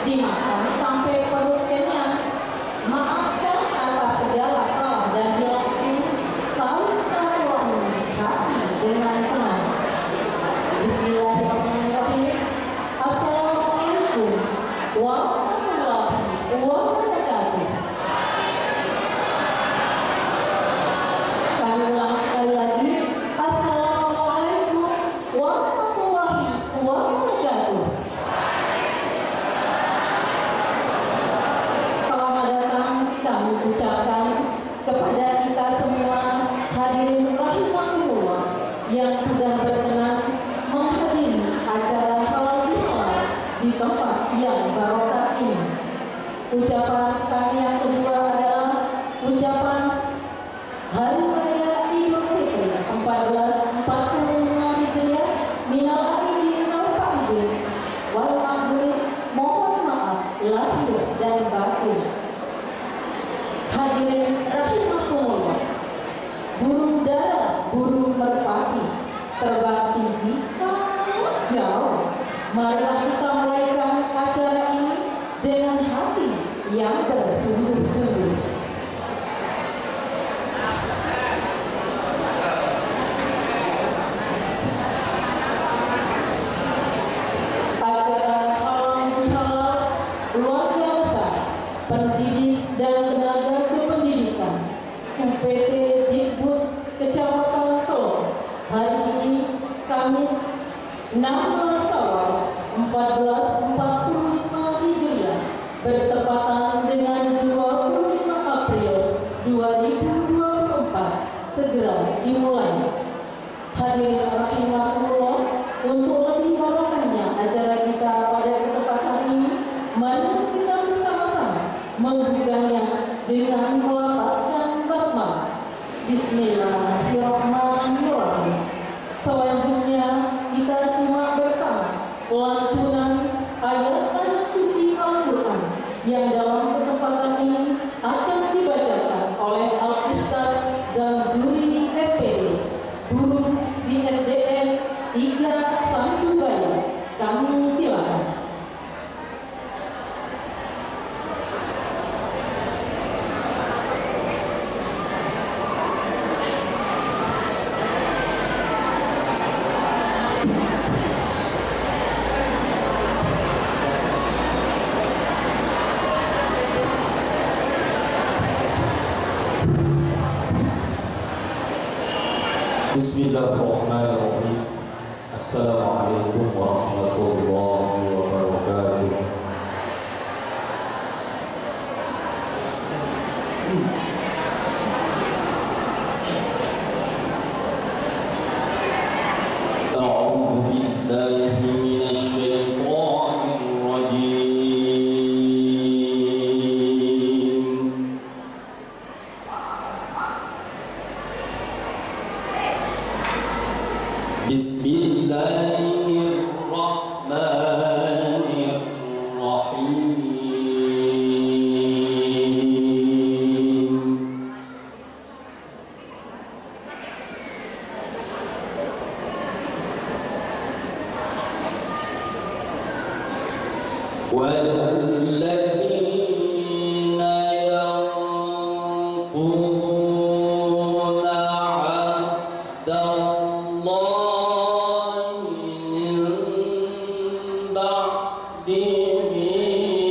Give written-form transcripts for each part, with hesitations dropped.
dimakan sampai perut kenyang. Maafkan atas segala salah dan hilangku, selalu peraturan hati dengan tenang. Bismillahirrahmanirrahim. Assalamualaikum warahmatullahi wabarakatuh. Kami ulang sekali lagi. Assalamualaikum warahmatullahi wabarakatuh. Selamat datang kami ucapkan kepada kita semua hadirin rahimahullah yang sudah berkenan menghadiri acara halal bihalal di tempat yang barokah ini. Ucapan kami yang kedua adalah ucapan Hari Raya Idul Fitri 1445 Hijriah. Minal aidin wal faizin wal ma'dzur. Mohon maaf lahir dan batin. Hadirin rahimakumullah, burung dara, burung merpati terbang tinggi sangat jauh. Marilah kita mulaikan acara ini dengan hati yang bersungguh-sungguh. Acara halal bihalal keluarga besar pendidik dan tenaga kependidikan UPT Dikbud Kecamatan Solo hari ini Kamis 16 Syawal 1445 Hijriah bertepatan dengan 25 April 2024 segera dimulai. Hadirin rahimahullah, untuk lebih barokahnya acara kita pada kesempatan ini, mari kita bersama-sama menggugahnya dengan melafazkan basmalah. Bismillahirrahmanirrahim. Selanjutnya kita simak bersama lantunan ayat-ayat suci Al-Quran yang dalam kesempatan ini akan dibacakan oleh Al-Ustaz Zamzuri SPD, guru di SDN 3 Santubaya. Kami silakan. Bismillahirrahmanirrahim. Assalamualaikum warahmatullahi wabarakatuh. A'udzu billahi minasy syaithanir rajim. Bismillahirrahmanirrahim. وَالَّذِينَ يَنقُضُونَ عَهْدَ اللَّهِ مِن بَعْدِ مِيثَاقِهِ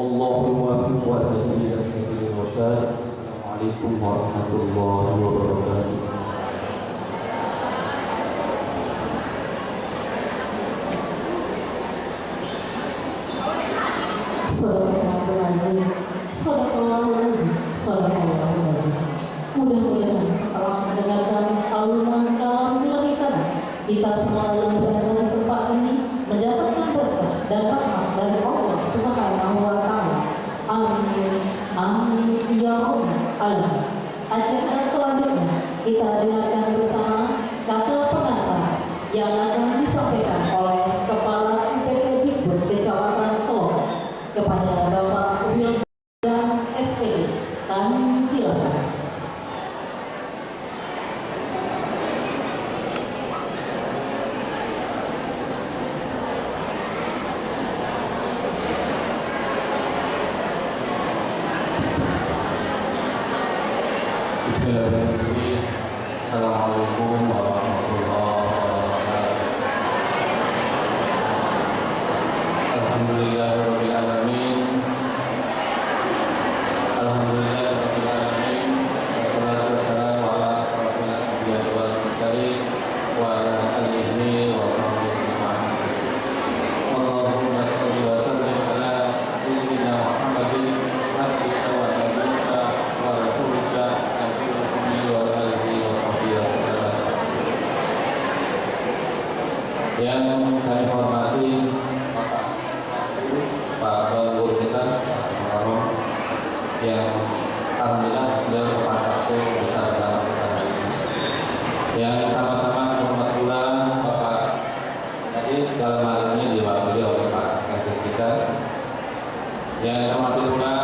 Wallahul muwaffiq wal hadi ila sabilir rasyad. Assalamualaikum warahmatullahi wabarakatuh. Sadaqallahul Azim. Mudah-mudahan setelah mendengarkan alunan kalam kita semua yang berada di tempat ini mendapatkan berkah dan rahmat dari Allah Subhanahu wa Ta'ala. Amin. Amin ya rabbal alamin. Acara selanjutnya kita dengarkan bersama kata pengantar yang akan disampaikan oleh Kepala UPT Dikbud Kecamatan Kelor kepada Bapak Wildan SPD. Kami silakan. Bismillahirrahmanirrahim. Assalamualaikum warahmatullahi wabarakatuh. Alhamdulillahirabbil alamin. Alhamdulillahirabbil alamin. Wassalatu wassalamu ala asyrofil anbiya'i wal mursalin wa ala alihi wa sahbihi ajma'in. Allahumma shalli wa sallim ala sayyidina Muhammadin abdika wa nabiyyika wa rasulika yang kami hormati Pak Guru kita yang alhamdulillah beliau berpakaian besar dalam acara ini. Yang sama-sama hormat pula Bapak Kadis dalam hal ini diwakili oleh Pak Kadis kita. Yang hormati pula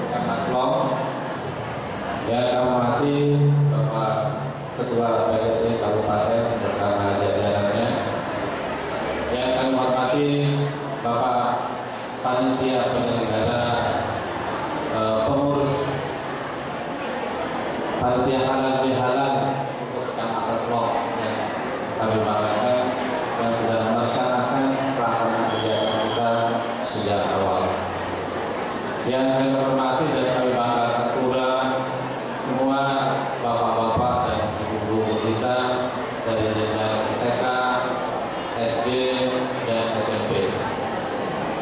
Pak Matlong. Yang hormati Bapak Ketua PSSI Kabupaten bersama jajarannya. Yang kami hormati Bapak Panitia Penyelenggara Pengurus Panitia Halal Bihalal untuk Kecamatan Selok yang kami banggakan yang sudah melaksanakan pelaksanaan kegiatan kita sejak awal. Yang kami hormati dan kami banggakan pula semua bapak-bapak dan ibu-ibu kita dari jajaran TK, SD, dan SMP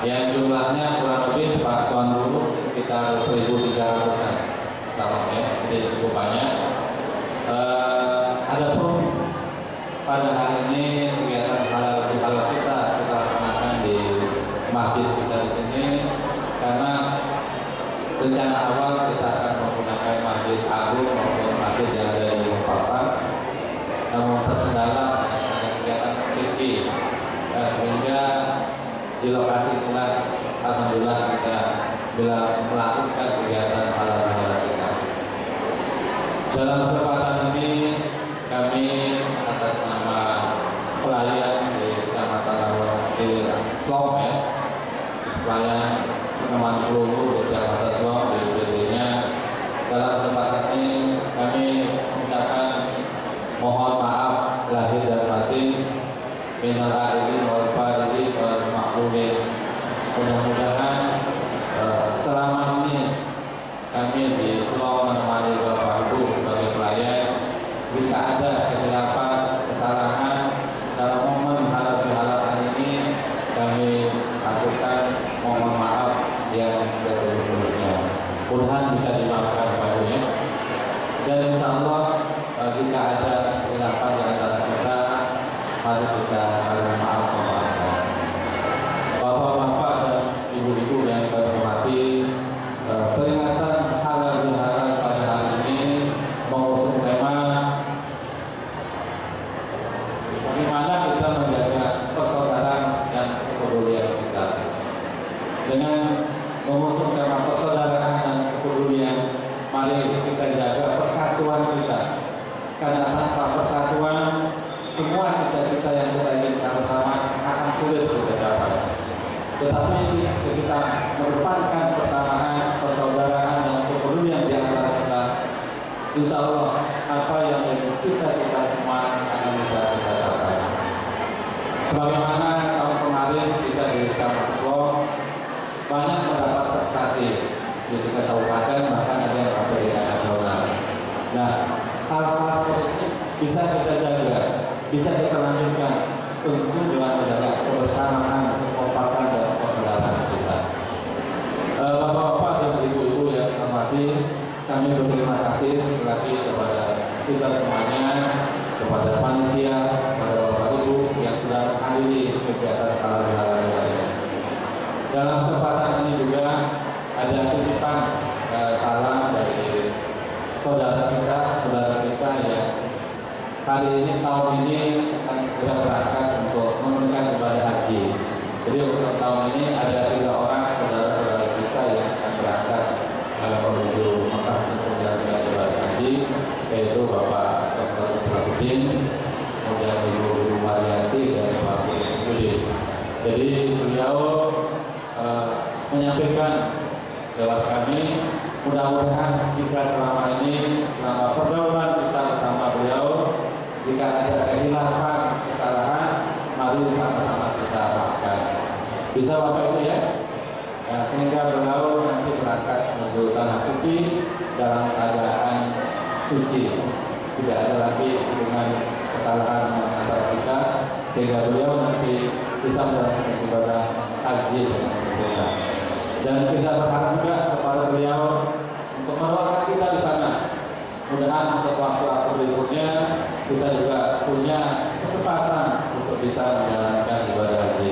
yang jumlahnya kurang lebih Pak Tuan Guru sekitar 1.300-an calonnya, jadi cukup banyak. Adapun pada hari ini kegiatan halal bihalal kita laksanakan di masjid kita di sini karena rencana awal kita akan menggunakan masjid agung maupun masjid yang ada di Bapak, namun terkendala dengan kegiatan fikih sehingga di lokasi itulah alhamdulillah kita bila melakukan kegiatan halal bihalal kita. Dalam kesempatan ini kami atas nama pelayan di Kecamatan Rawasari Slong pelayan teman peluru di Kecamatan Slong di UPT-nya, dalam kesempatan ini kami mengucapkan mohon maaf lahir dan batin. Minal aidin wal faizin wal makruhin. Mudah-mudahan selama ini kami di Selong menemani Bapak Ibu sebagai pelayan, jika ada kesilapan, kesalahan dalam momen halal bihalal ini, kami lakukan mohon maaf yang seterusnya. Mudah-mudahan bisa dimaafkan Pak Ibu ya. Dan insya Allah jika ada kesilapan di antara kita, mari kita saling maaf memaafkan. Bapak-bapak dan ibu-ibu yang kami hormati, peringatan halal bihalal pada hari ini mengusung tema bagaimana kita menjaga persaudaraan dan kepedulian kita. Dengan mengusung tema persaudaraan dan kepedulian, mari kita jaga persatuan kita. Karena tanpa persatuan, semua cita-cita yang kita inginkan bersama akan sulit kita capai. Tetapi kita mengedepankan persamaan, persaudaraan dan kepedulian di antara kita, insya Allah apa yang menjadi cita-cita semua akan bisa kita capai. Sebagaimana tahun kemarin kita di Kecamatan Selong banyak mendapat kami berterima kasih lagi kepada kita semuanya, kepada panitia, kepada Bapak Ibu yang sudah menghadiri kegiatan halal bihalal ini. Dalam kesempatan ini juga ada titipan salam dari saudara kita yang hari ini tahun ini akan segera berangkat untuk menunaikan ibadah haji. Jadi untuk tahun ini ada 3 orang saudara-saudara kita yang akan berangkat menuju Mekah untuk menjalankan ibadah haji, yaitu Bapak Dr. Surafuddin, kemudian Ibu Marianti dan Pak Sudi. Jadi beliau menyampaikan lewat kami, mudah-mudahan jika selama ini, selama pergaulan kita bersama beliau, jika ada kehilafan, kesalahan, mari sama-sama kita maafkan. Bisa Bapak Ibu ya? Sehingga beliau nanti berangkat menuju tanah suci dalam keadaan suci, tidak ada lagi hubungan kesalahan antara kita, sehingga beliau nanti bisa melakukan ibadah haji dengan sempurna. Dan kita berharap juga kepada beliau untuk merawat kita di sana. Mudah-mudahan untuk waktu-waktu berikutnya kita juga punya kesempatan untuk bisa menjalankan ibadah haji.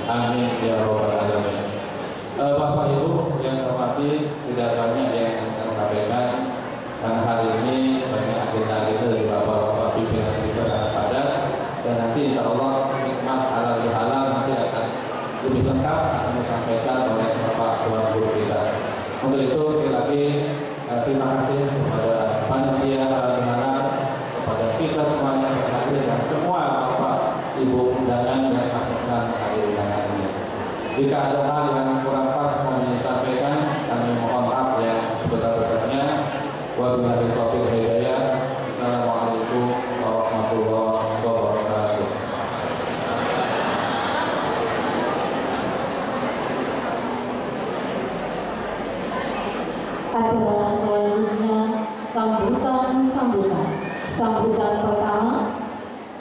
Amin ya rabbal alamin. Bapak Ibu yang terhormati, tidak banyak yang saya sampaikan karena hari ini banyak agenda kita dari Bapak-Bapak pimpinan kita sangat padat, dan nanti insya Allah hikmah halal bihalal nanti akan lebih lengkap akan disampaikan oleh Bapak Tuan Guru kita. Untuk itu sekali lagi terima kasih kepada panitia halal bihalal, kepada kita semuanya yang hadir dan semua Bapak Ibu undangan yang melakukan hadir undangan ini. Jika ada hal yang kurang pas mohon disampaikan, kami mohon maaf yang sebesar-besarnya. Wabillahi taufiq wal hidayah. Assalamualaikum warahmatullahi wabarakatuh. Acara selanjutnya sambutan pertama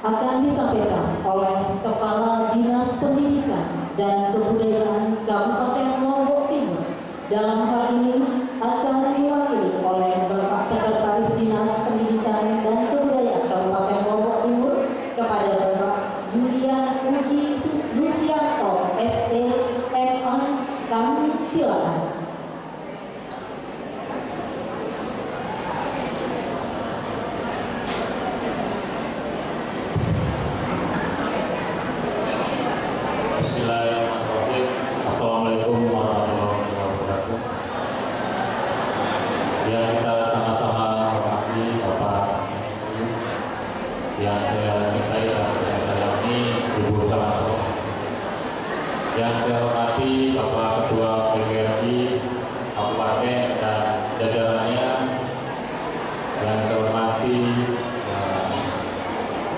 akan disampaikan oleh Kepala Dinas Pendidikan dan Kebudayaan Kabupaten Lombok Timur. Dalam hal ini akan diwakili oleh Bapak Sekretaris Dinas Pendidikan dan Kebudayaan Kabupaten Lombok Timur kepada Bapak Yulian Uji Lusianto STMA. Kami silakan. Bismillahirrahmanirrahim. Assalamualaikum warahmatullahi wabarakatuh. Ya, kita sama-sama hormati Bapak Ibu yang saya cintai dan saya sayangi, Ibu Camat. Yang saya hormati Bapak Ketua PGRI Kabupaten dan jajarannya. Yang saya hormati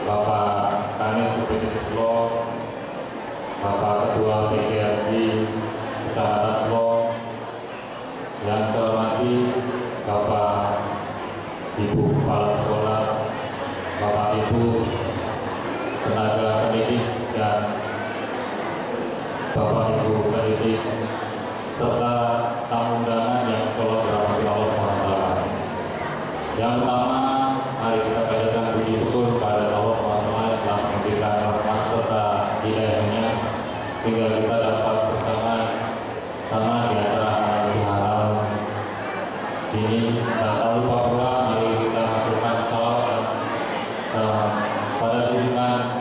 Bapak Kanit Bupati Slo, Bapak Ketua PGRI Kecamatan Slo, yang saya hormati Bapak Ibu Kepala Sekolah, Bapak Ibu tenaga pendidik dan Bapak Ibu pendidik serta tamu undangan yang sholat dirahmati Allah SWT. Yang pertama, mari kita panjatkan puji syukur kepada Allah SWT yang telah memberikan rahmat serta hidayahnya sehingga kita dapat bersama di acara halal bihalal ini. Dan tak lupa pula mari kita haturkan salawat pada junjungan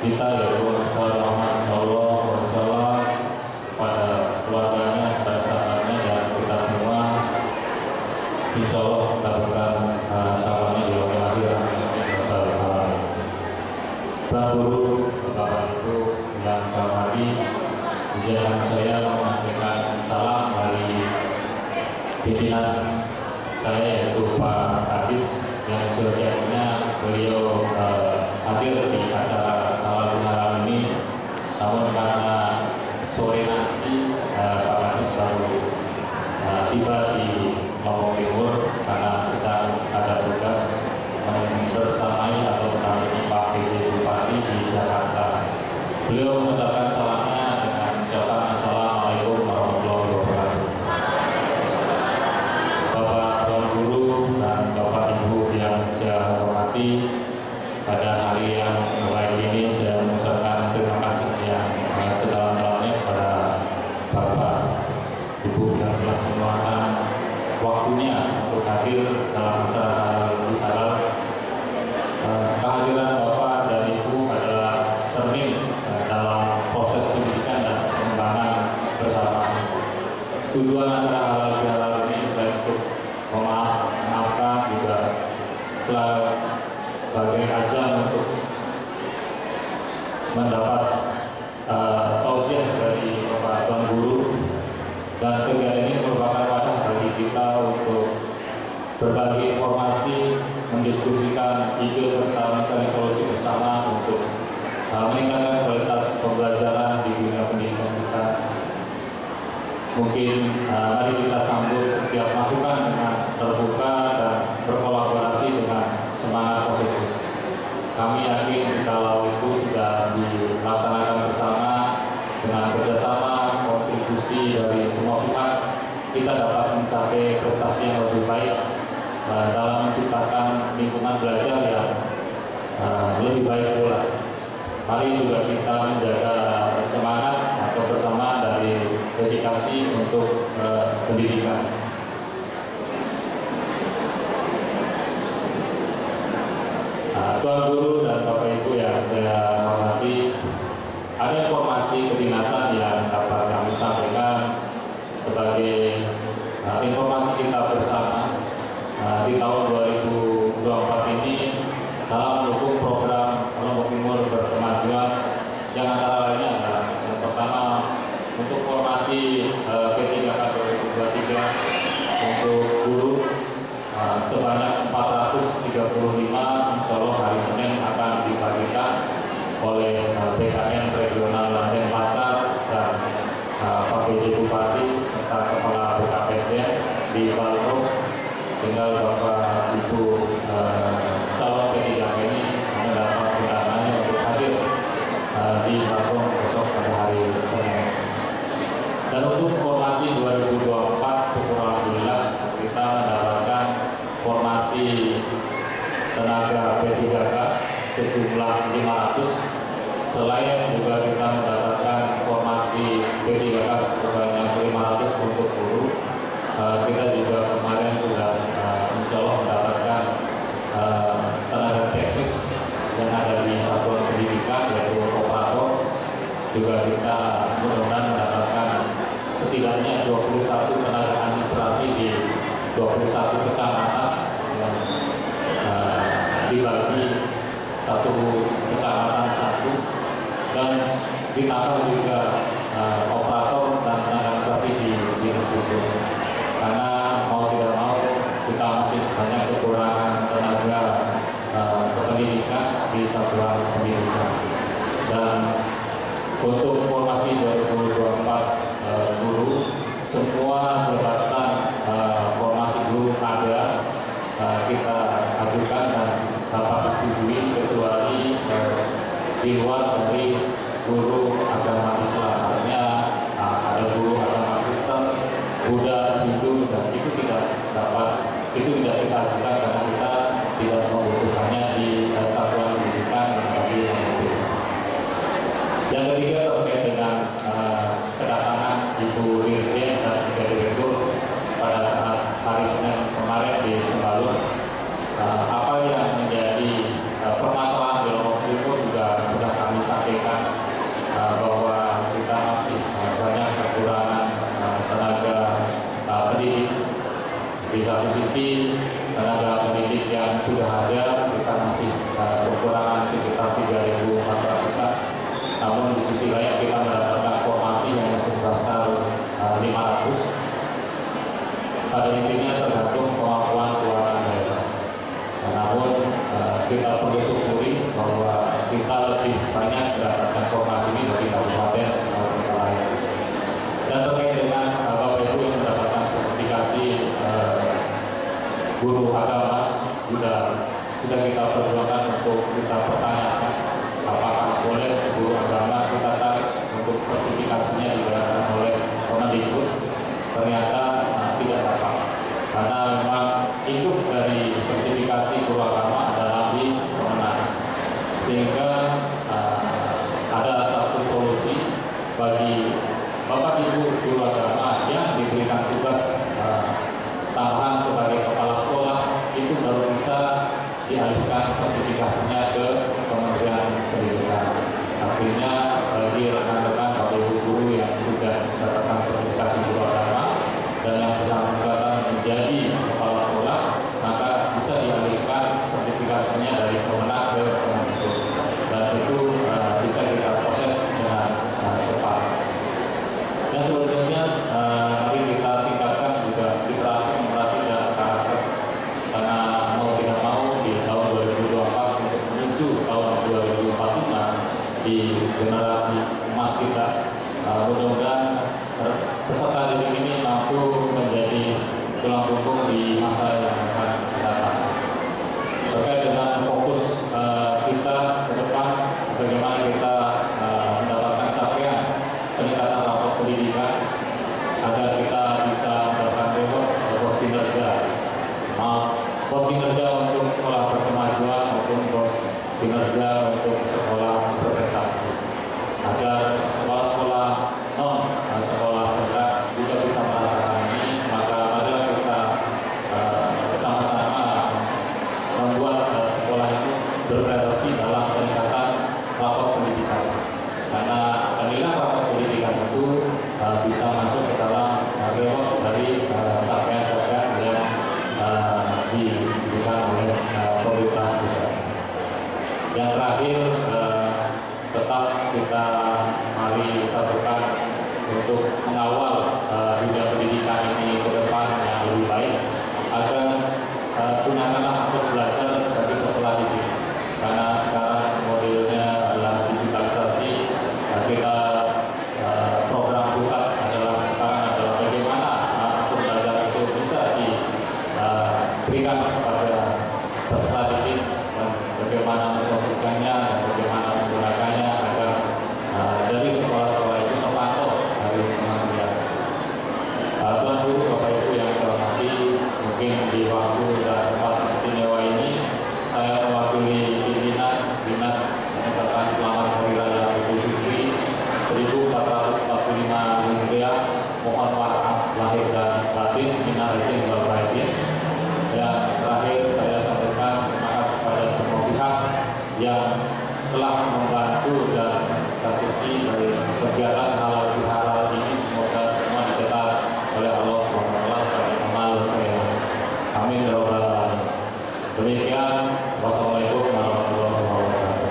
kita, yaitu Rasulullah Muhammad SAW, pada keluarganya, pada sahabatnya, dan kita semua insya Allah mendapatkan sahabatnya di waktu akhir. Bapak Guru, Bapak Ibu yang saya hormati, izinkan saya menyampaikan salam dari pimpinan saya, yaitu Pak Kadis, yang sejatinya beliau hadir di acara halal bihalal ini, namun karena sore nanti Pak Kadis baru tiba di Lombok Timur karena sedang ada tugas bersamai atau mendampingi Pak PJ Bupati di Jakarta. Beliau mengucapkan salamnya dengan ucapan Assalamualaikum warahmatullahi wabarakatuh. Bapak Tuan waktunya untuk hadir dalam acara halal. Kehadiran Bapak dan Ibu adalah cermin dalam proses pendidikan dan pengembangan bersama. Tujuan acara halal ini selain untuk memaafkan juga sebagai ajang untuk mendapat tausiah dari Bapak Tuan Guru, dan kegiatan ini merupakan wadah bagi kita untuk berbagi informasi, mendiskusikan ide serta mencari solusi bersama untuk meningkatkan kualitas pembelajaran di dunia pendidikan kita. Mungkin mari kita sambut setiap masukan dengan terbuka dan berkolaborasi dengan semangat positif. Kami yakin kalau itu sudah dilaksanakan bersama dengan kerjasama kontribusi dari semua pihak, kita dapat mencapai prestasi yang lebih baik dalam menciptakan lingkungan belajar yang lebih baik pula. Mari juga kita menjaga semangat atau bersamaan dari dedikasi untuk pendidikan. Tuan Guru dan Bapak Ibu yang saya hormati, ada informasi kedinasan yang dapat kami sampaikan sebagai informasi kita bersama di tahun 2024 ini dalam mendukung program Kelompok Timur Berkemajuan, yang antara lainnya adalah yang pertama untuk formasi P3K 2023 untuk guru sebanyak 435, insya Allah hari Senin akan dibagikan oleh BKN Regional Denpasar dan Pak PJ Bupati serta Kepala BKPD di Balong. Tinggal Bapak Ibu calon P3K ini mendapat undangannya untuk hadir di Balong besok pada hari Senin. Dan untuk formasi 2024, syukur alhamdulillah kita mendapatkan formasi tenaga P3K sejumlah 500. Selain juga kita mendapatkan formasi P3K sebanyak 500 untuk guru, kita juga kemarin sudah insya Allah mendapatkan tenaga teknis yang ada di satuan pendidikan yaitu operator. Juga kita mudah-mudahan mendapatkan setidaknya 21 tenaga administrasi di 21 kecamatan yang dibagi satu kecamatan satu, dan ditambah juga operator dan tenaga administrasi di dinas itu. Karena mau tidak mau kita masih banyak kekurangan tenaga pendidikan di satuan pendidikan. Dan untuk formasi 2024 guru, semua jabatan formasi guru ada kita ajukan dan dapat disetujui kecuali di luar dari guru agama Islam. Artinya ada guru agama Kristen, Buddha, Hindu, dan itu tidak kita ajukan karena kita tidak membutuhkannya di satuan pendidikan yang tadi membutuhkan. Yang ketiga terkait dengan kedatangan Ibu Dirjen dan Tiga Direktur pada saat hari Senin kemarin di Sembalun. Apa yang menjadi permasalahan di Lombok Timur juga sudah kami sampaikan bahwa kita masih banyak kekurangan tenaga pendidik. Di satu sisi tenaga pendidik yang sudah ada kita masih kekurangan sekitar 3.400-an. Namun di sisi lain kita mendapatkan formasi yang sebesar 500. Pada intinya tergantung kemampuan keuangan daerah. Namun kita perlu syukuri bahwa kita lebih banyak mendapatkan formasi ini dari kabupaten atau kota lain. Dan terkait dengan Bapak Ibu yang mendapatkan sertifikasi guru agama, sudah kita perjuangkan untuk kita pertanyakan apakah boleh guru agama kita tarik untuk sertifikasinya diberikan oleh Kemendikbud. Ternyata tidak dapat, karena memang induk dari sertifikasi guru agama adalah di kemenangan, sehingga ada satu solusi bagi Bapak Ibu guru agama yang diberikan tugas tambahan dari capaian-capaian yang diberikan oleh pemerintah pusat. Yang terakhir, tetap kita mari satukan untuk mengawal dunia pendidikan ini ke depan yang lebih baik agar gunakanlah untuk belajar bagi peserta didik, karena sekarang modelnya adalah digitalisasi. Kita program pusat adalah sekarang adalah bagaimana untuk belajar itu bisa diberikan kepada peserta didik dan bagaimana memproseskannya dan bagaimana menggunakannya agar dari sekolah-sekolah itu terpantau dari kementerian. Tuan Guru, Bapak Ibu yang saya hormati, mungkin di waktu dan tempat istimewa ini saya mewakili pimpinan dinas mengucapkan selamat Hari Raya Idul Fitri 1445 Hijriah. Mohon maaf lahir dan batin, minal aidin wal faizin. Dan terakhir saya sampaikan terima kasih kepada semua pihak yang telah membantu dan kasih dari kegiatan halal bihalal ini. Semoga semua dicatat oleh Allah SWT sebagai amal saya. Amin ya rabbal alamin. Demikian, wassalamualaikum warahmatullahi wabarakatuh.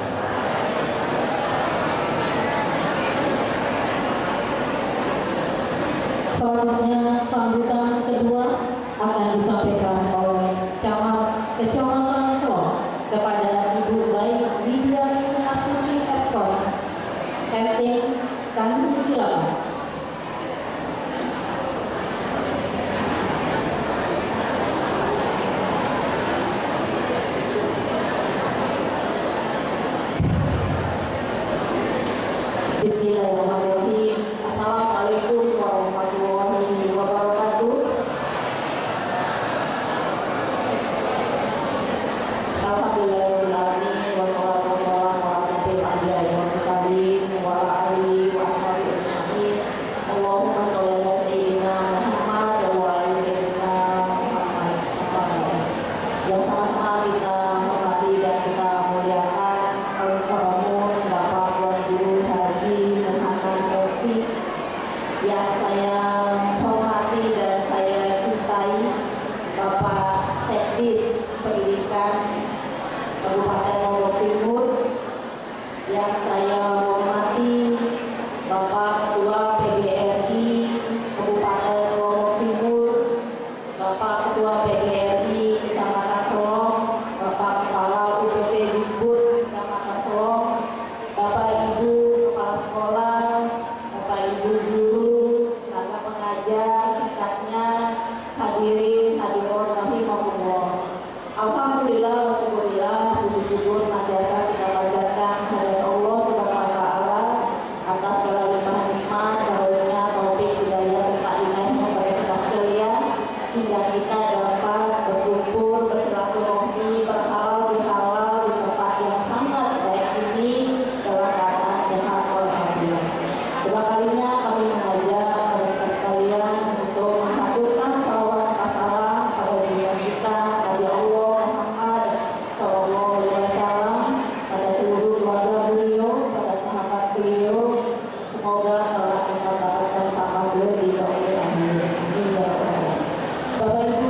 Selanjutnya, sambutan kedua akan disampaikan oleh Kecamatan Kelon kepada Ibu Baik Lydia Asuti Eskon, RT Tanjung Silakan. Bismillahirrahmanirrahim. Assalamualaikum warahmatullahi wabarakatuh. Alhamdulillahirrahmanirrahim. Wassalatu wassalamu ala asyrofil anbiya'i wal mursalin wa ala alihi wa ashabihi ajma'in. Allahumma sholli ala sayyidina Muhammad wa ala sayyidina Muhammad. Yang sama-sama kita hormati dan kita muliakan Al-Quramun Bapak Tuan Guru Haji Muhammad Taufik, yang saya hormati dan saya cintai Bapak Sekdis Pendidikan Kabupaten Lombok Timur, yang saya hormati Bapak Ketua PGRI Kabupaten Lombok Timur, Bapak Ketua PGRI Kecamatan Solong, Bapak Kepala UPT Dikbud Kecamatan Solong, Bapak Ibu Kepala Sekolah, Bapak Ibu Guru, tenaga pengajar, sikapnya, hadirin hadirat rahimahullah. Alhamdulillah wasyukurillah, puji syukur senantiasa kita panjatkan kehadirat Allah Subhanahu wa taala atas segala limpahan nikmat, karunia, taufik, hidayah serta inayahnya kepada kita sekalian, hingga kita dapat berkumpul, bersilaturahmi, berhalal bihalal di tempat yang sangat baik ini dalam keadaan sehat walafiat. Kedua kalinya kami mengajak kepada kita sekalian untuk menghaturkan salawat salam pada junjungan kita Nabi Allah Muhammad Sallallahu Alaihi Wasallam, pada seluruh keluarga beliau, pada sahabat beliau. Semoga Allah mendapatkan sama beliau di dunia akhir. Amin ya rabbal alamin. Bapak Ibu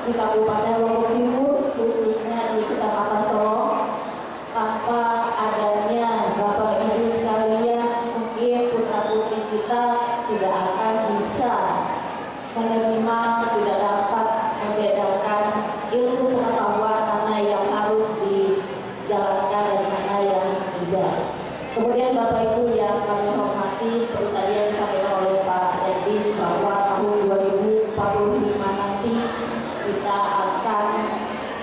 di Kabupaten Lombok Timur, khususnya di Kecamatan Solong, tanpa adanya Bapak Ibu sekalian, mungkin putra putri kita tidak akan bisa menerima, tidak dapat membedakan ilmu pengetahuan mana yang harus dijalankan dan mana yang tidak. Kemudian Bapak Ibu yang kami hormati, seperti tadi yang disampaikan oleh Pak Sekdis bahwa tahun 2045 nanti kita akan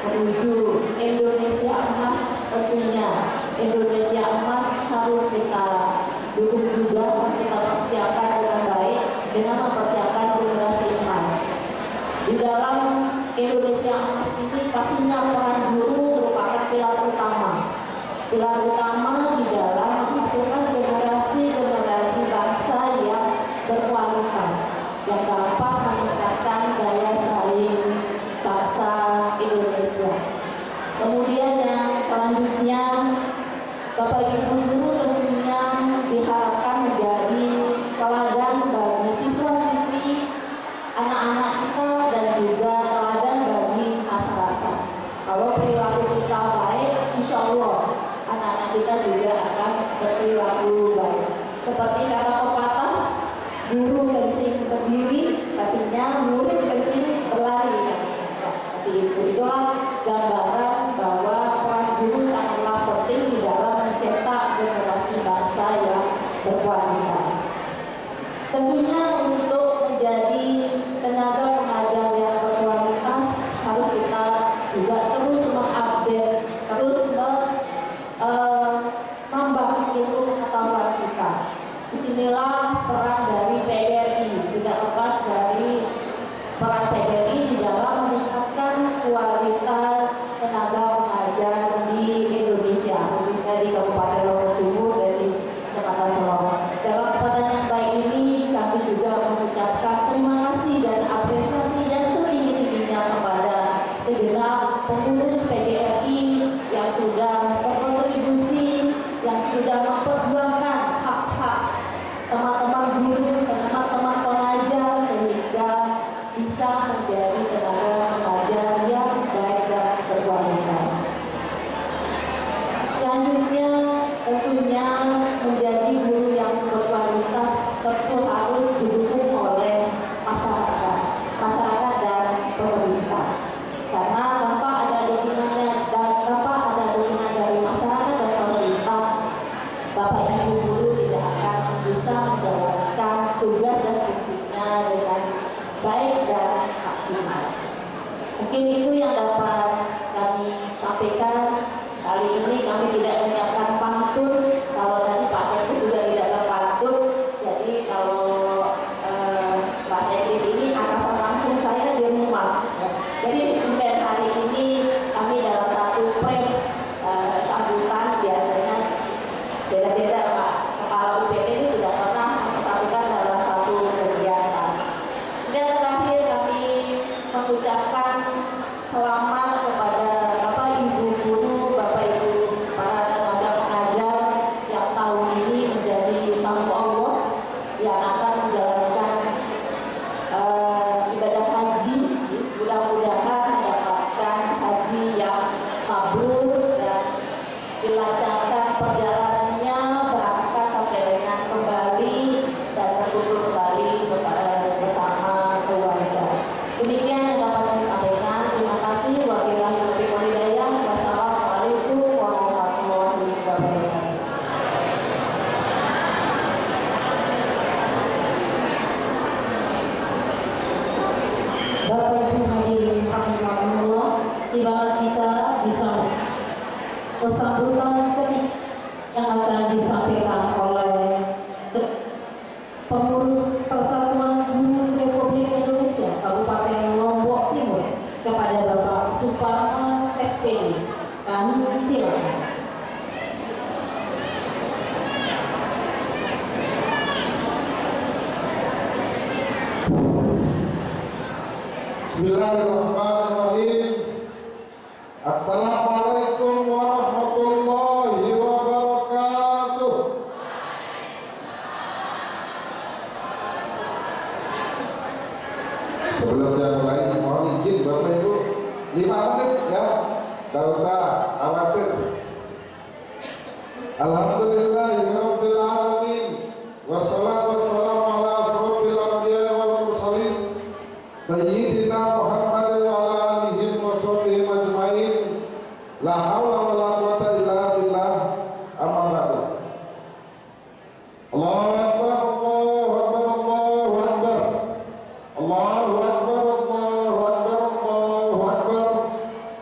menuju Indonesia emas. Tentunya Indonesia emas harus kita dukung juga, kita persiapkan dengan baik dengan mempersiapkan generasi emas. Di dalam Indonesia emas ini pastinya peran guru merupakan pilar utama. Pilar utama di dalam menghasilkan generasi bangsa yang berkualitas, yang dapat meningkatkan daya saing bangsa Indonesia. Kemudian yang selanjutnya, Bapak Ibu guru tentunya diharapkan menjadi teladan bagi siswa-siswi, anak-anak kita, dan juga teladan bagi masyarakat. Kalau perilaku kita baik, insya Allah anak-anak kita juga akan berperilaku baik. Seperti kata pepatah, guru kencing berdiri, pastinya murid kencing berlari. Itulah gambaran bahwa peran guru sangatlah penting di dalam mencetak generasi bangsa yang berkualitas. Tentunya untuk menjadi tenaga pengajar yang berkualitas harus kita juga terus mengupdate, terus menambah ilmu pengetahuan kita. Disinilah peran dari PGRI, tidak lepas dari peran PGRI di dalam meningkatkan kualitas tenaga pengajar di Indonesia, khususnya di Kabupaten Lombok Timur dan di Kecamatan Solong. Dalam kesempatan yang baik ini, kami juga mengucapkan terima kasih dan apresiasi yang setinggi-tingginya kepada segenap pengurus PGRI yang sudah berkontribusi, yang sudah memperjuangkan hak-hak teman-teman guru, teman-teman pengajar, sehingga bisa menjadi tenaga pengajar yang baik dan berkualitas. Selanjutnya, tentunya menjadi guru yang berkualitas tentu harus didukung oleh masyarakat dan pemerintah. Karena tanpa ada dukungan dari masyarakat dan pemerintah, Bapak Ibu guru tidak akan bisa menjalankan tugas dan fungsinya dengan baik dan maksimal. Mungkin itu yang dapat kami sampaikan. Kali ini kami tidak menyiapkan pantun. Kalau tadi Pak Sekdis sudah tidak berpantun, jadi kalau Pak Sekdis ini atasan langsung saya di rumah. Jadi mungkin hari ini kami dalam satu sambutan, biasanya beda-beda Pak. Kepala UPT ini tidak pernah mempersatukan dalam satu kegiatan. Dan terakhir kami mengucapkan selamat kepada Bapak Ibu guru, Bapak Ibu para tenaga pengajar yang tahun ini menjadi tamu Allah yang akan menjalankan ibadah haji. Mudah-mudahan mendapatkan haji yang mabrur dan dilancarkan perjalanannya, berangkat sampai dengan kembali dan berkumpul kembali bersama keluarga. Demikian yang dapat kami sampaikan. Terima kasih. Wabillahi taufiq wal hidayah. Wassalamualaikum warahmatullahi wabarakatuh. Bapak Ibu hadirin rahimakumullah, ibarat kita disambut sambutan ketik yang akan disampaikan oleh pengurus Persatuan Guru Republik Indonesia Kabupaten Lombok Timur kepada Bapak Suparman SPD. Kami silakan. Bismillahirrahmanirrahim. Assalamualaikum warahmatullahi wabarakatuh. Sebelum yang lain mohon izin izin Bapak Ibu 5 menit ya, gak usah khawatir. Alhamdulillahirabbil alamin wassalatu wassalamu ala asrofil anbiya'i wal mursalin sayyidina Muhammadin wa ala alihi wa sahbihi ajmain. La haula wala quwwata illa billah. Amma ba'du. Allahu akbar, Allahu akbar, Allahu akbar. Allahu akbar, Allahu akbar, Allahu akbar.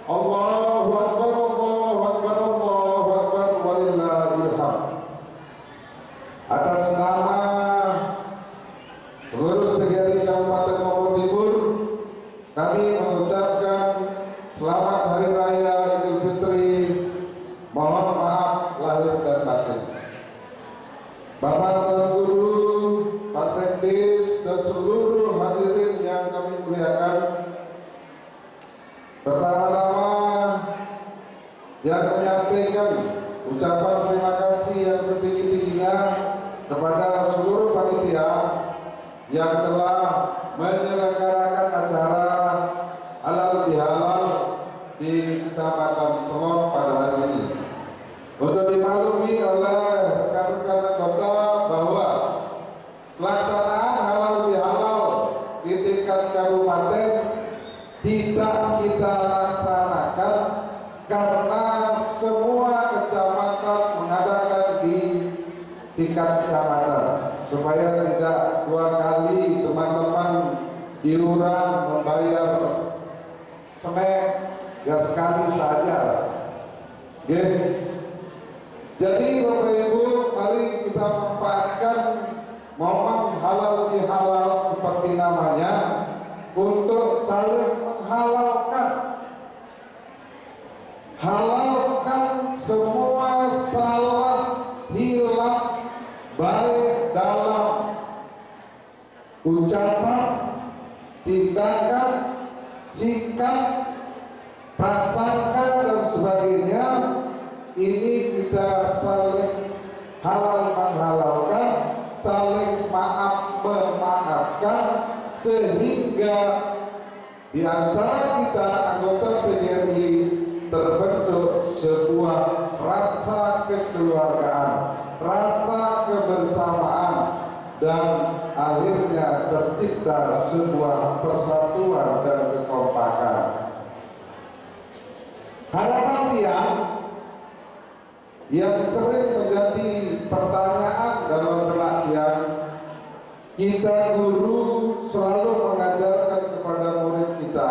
Allahu akbar, Allahu akbar, Allahu akbar, walillahil hamd. Atas nama pengurus PGRI Kabupaten Bogor Timur, kami mengucapkan selamat Hari Raya Idul Fitri. Mohon maaf lahir dan batin. Bapak dan Guru, Pak Sekdis, dan seluruh hadirin yang kami muliakan. Pertama-tama yang menyampaikan ucapan terima kasih yang setinggi-tingginya kepada seluruh panitia yang telah menyelenggarakan acara halal bihalal di Kecamatan Selong pada hari ini. Untuk dimaklumi oleh rekan-rekan anggota bahwa pelaksanaan halal bihalal di tingkat kabupaten tidak kita laksanakan karena semua kecamatan mengadakan di tingkat kecamatan, supaya tidak 2 kali teman-teman iuran membayar semek, ya sekali saja. Jadi Bapak Ibu, mari kita manfaatkan momen halal bihalal seperti namanya untuk saling halalkan semua salah hilaf baik dalam ucapan, tindakan, sikap, prasangka dan sebagainya. Ini kita saling halal menghalalkan, saling maaf memaafkan, sehingga di antara kita anggota PGRI terbentuk sebuah rasa kekeluargaan, rasa kebersamaan, dan akhirnya tercipta sebuah persatuan dan kekompakan. Harapan yang sering menjadi pertanyaan dalam pelatihan, kita guru selalu mengajarkan kepada murid kita,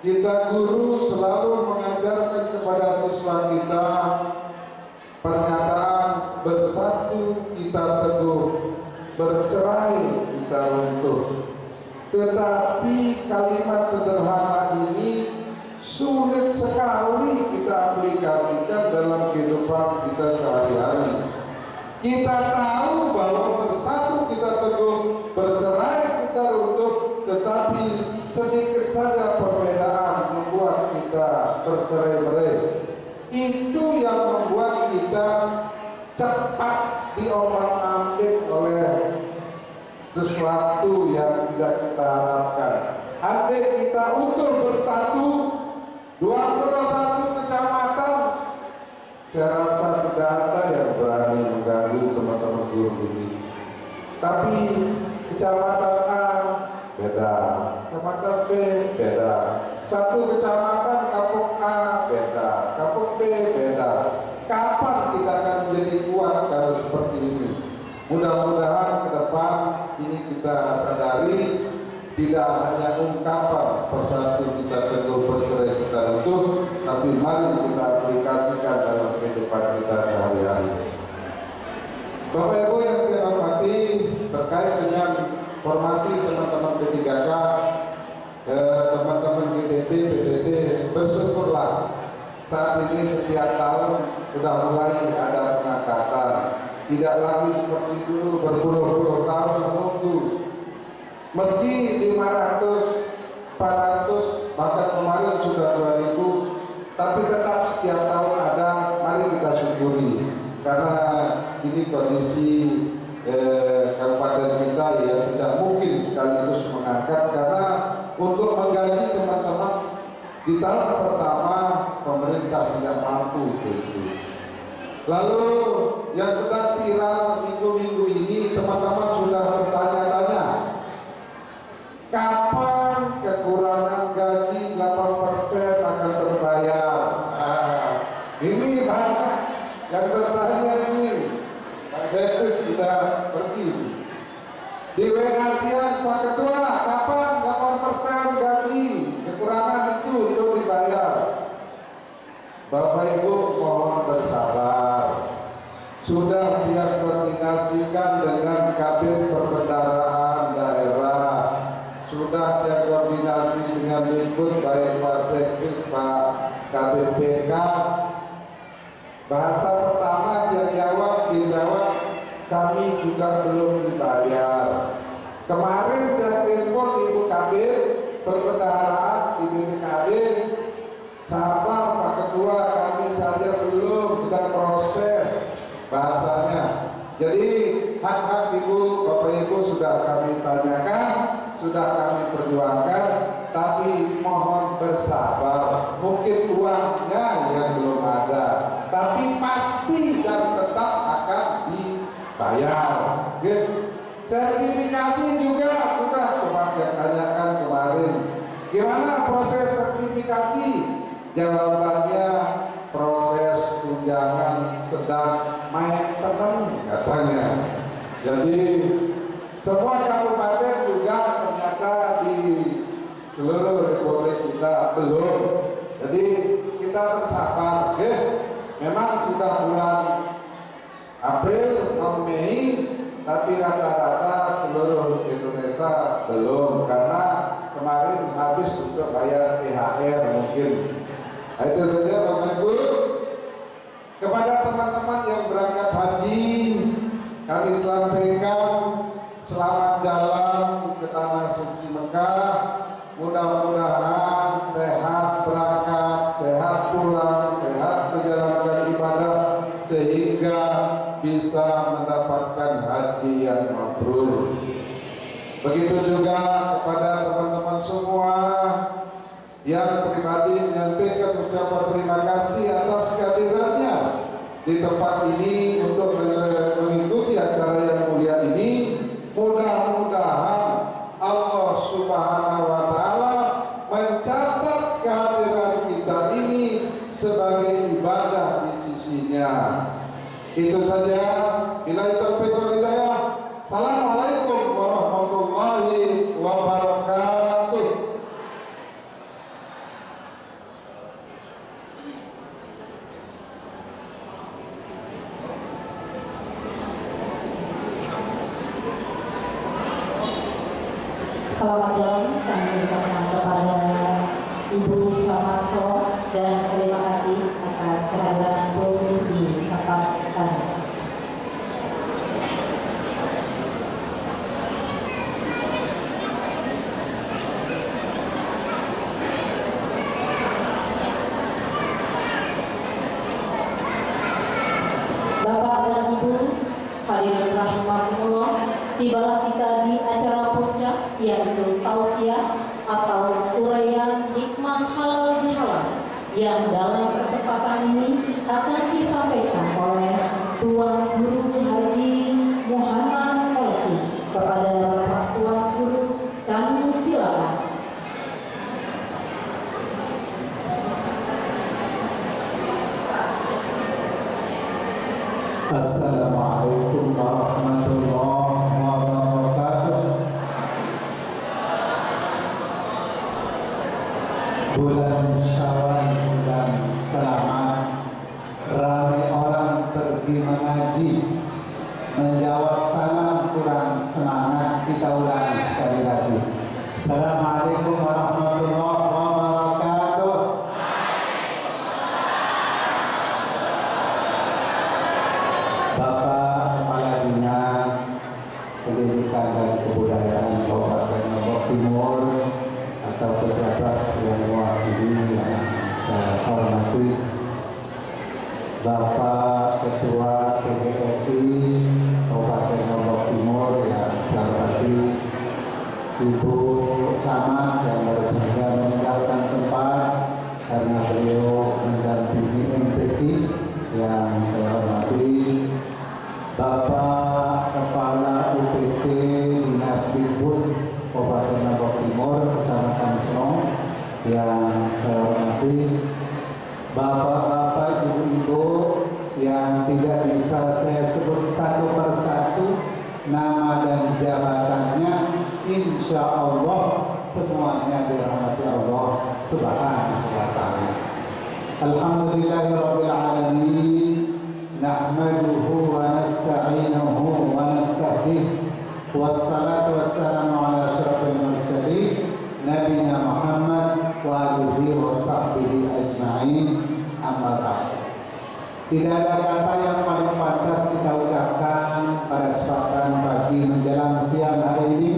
kita guru selalu mengajarkan kepada siswa kita pernyataan bersatu kita teguh, bercerai kita runtuh. Tetapi kalimat sederhana ini sulit sekali kita aplikasikan dalam kehidupan kita sehari-hari. Kita tahu bahwa bersatu kita teguh, bercerai kita runtuh, tetapi sedikit saja perbedaan membuat kita bercerai-berai. Itu yang membuat kita cepat diombang-ambing oleh sesuatu yang tidak kita harapkan. Andai kita utuh bersatu 21 kecamatan, saya rasa tidak ada yang berani mengganggu teman-teman guru ini. Tapi kecamatan A beda, kecamatan B beda, satu kecamatan kampung A beda, kampung B beda. Kapan kita akan menjadi kuat kalau seperti ini? Mudah-mudahan ke depan ini kita sadari, tidak hanya ungkapan persatu kita teguh, bercerai kita runtuh, tapi mari kita aplikasikan dalam kehidupan kita sehari-hari. Bapak Ibu yang saya hormati, terkait dengan formasi teman-teman P3K, teman-teman GTT, PTT, bersyukurlah saat ini setiap tahun sudah mulai ada pengangkatan. Tidak lagi seperti dulu berpuluh-puluh tahun menunggu. Meski 500, 400, bahkan kemarin sudah 2000, tapi tetap setiap tahun ada. Mari kita syukuri, karena ini kondisi kabupaten kita ya tidak mungkin sekaligus mengangkat, karena untuk menggaji Di tahun pertama pemerintah tidak mampu itu. Lalu yang sedang viral minggu-minggu ini, teman-teman sudah bertanya-tanya, kapan kekurangan gaji 8% akan terbayar? Ini banyak yang bertanya ini. Pak Zetus sudah pergi. Di WA-an Pak Ketua, kapan 8% gaji kekurangan itu untuk dibayar? Bapak Ibu mohon bersabar. Sudah dia koordinasikan dengan Kabin Perbendaharaan Daerah. Sudah dia koordinasi dengan Likud, baik Pak Sekdes, Pak KBPK. Bahasa pertama dia dijawab, kami juga belum dibayar. Kemarin dia telepon Ibu Kabin Perbendaharaan di BPKD, sabar Pak Ketua, kami saja belum, sedang proses bahasanya. Jadi hak-hak Ibu, Bapak Ibu sudah kami tanyakan, sudah kami perjuangkan, tapi mohon bersabar. Mungkin uangnya yang belum ada, tapi pasti dan tetap akan dibayar. Sertifikasi juga sudah kemarin tanyakan kemarin. Gimana proses sertifikasi? Jawabannya proses tunjangan sedang maintenance katanya. Jadi semua kabupaten juga ternyata di seluruh Republik kita belum. Jadi kita bersabar. Memang sudah bulan April atau Mei, tapi rata-rata seluruh Indonesia belum, karena kemarin habis untuk bayar THR mungkin. Nah, itu saja Bapak Ibu. Kepada teman-teman yang berangkat haji, kami sampaikan selamat jalan ke tanah suci Mekah. Mudah-mudahan sehat berangkat, sehat pulang, sehat menjalankan ibadah, sehingga bisa mendapatkan haji yang mabrur. Begitu juga kepada teman-teman semua yang pribadi menyampaikan ucapan terima kasih atas kehadirannya di tempat ini untuk mengikuti acara yang mulia ini. Mudah-mudahan Allah Subhanahu wa Ta'ala mencatat kehadiran kita ini sebagai ibadah di sisinya. Itu saja. Billahi taufiq wal hidayah. Assalamualaikum warahmatullahi wabarakatuh. Selamat jalan kami ucapkan kepada Ibu Samarto dan terima kasih atas kehadiran Ibu di tempat kami. Bapak dan Ibu hadirin rahimakumullah, tibalah kita di acara puncak, yaitu tausiah atau uraian hikmah halal bihalal, yang dalam kesempatan ini akan disampaikan oleh Tuan Guru Haji Muhammad Olfi. Kepada Bapak Tuan Guru, kami silakan. Assalamualaikum warahmatullahi wabarakatuh. Bulan Syawal, bulan selamat. Ramai orang pergi mengaji, menjawab salam kurang semangat. Kita ulang sekali lagi. Assalamualaikum warahmatullahi wabarakatuh. Bapak Kepala Dinas Pendidikan dan Kebudayaan Kabupaten Lombok Timur, atau pejabat yang mewakili yang saya hormati, Bapak Ketua PGRI Kabupaten Lombok Timur yang saya hormati, Ibu Camat yang yang saya hormati, bapak-bapak, ibu-ibu yang tidak bisa saya sebut satu persatu nama dan jabatannya, insya Allah semuanya dirahmati Allah Subhanahu wa Ta'ala. Alhamdulillahirabbil alamin, nahmaduhu wa nasta'inuhu wa nasta'dih, wassalatu wassalamu ala asyrafil mursalin nabiyina Muhammad wa alihi wa sahbihi ajma'in, amma ba'd. Tidak ada kata yang paling pantas kita ucapkan pada kesempatan pagi menjelang siang hari ini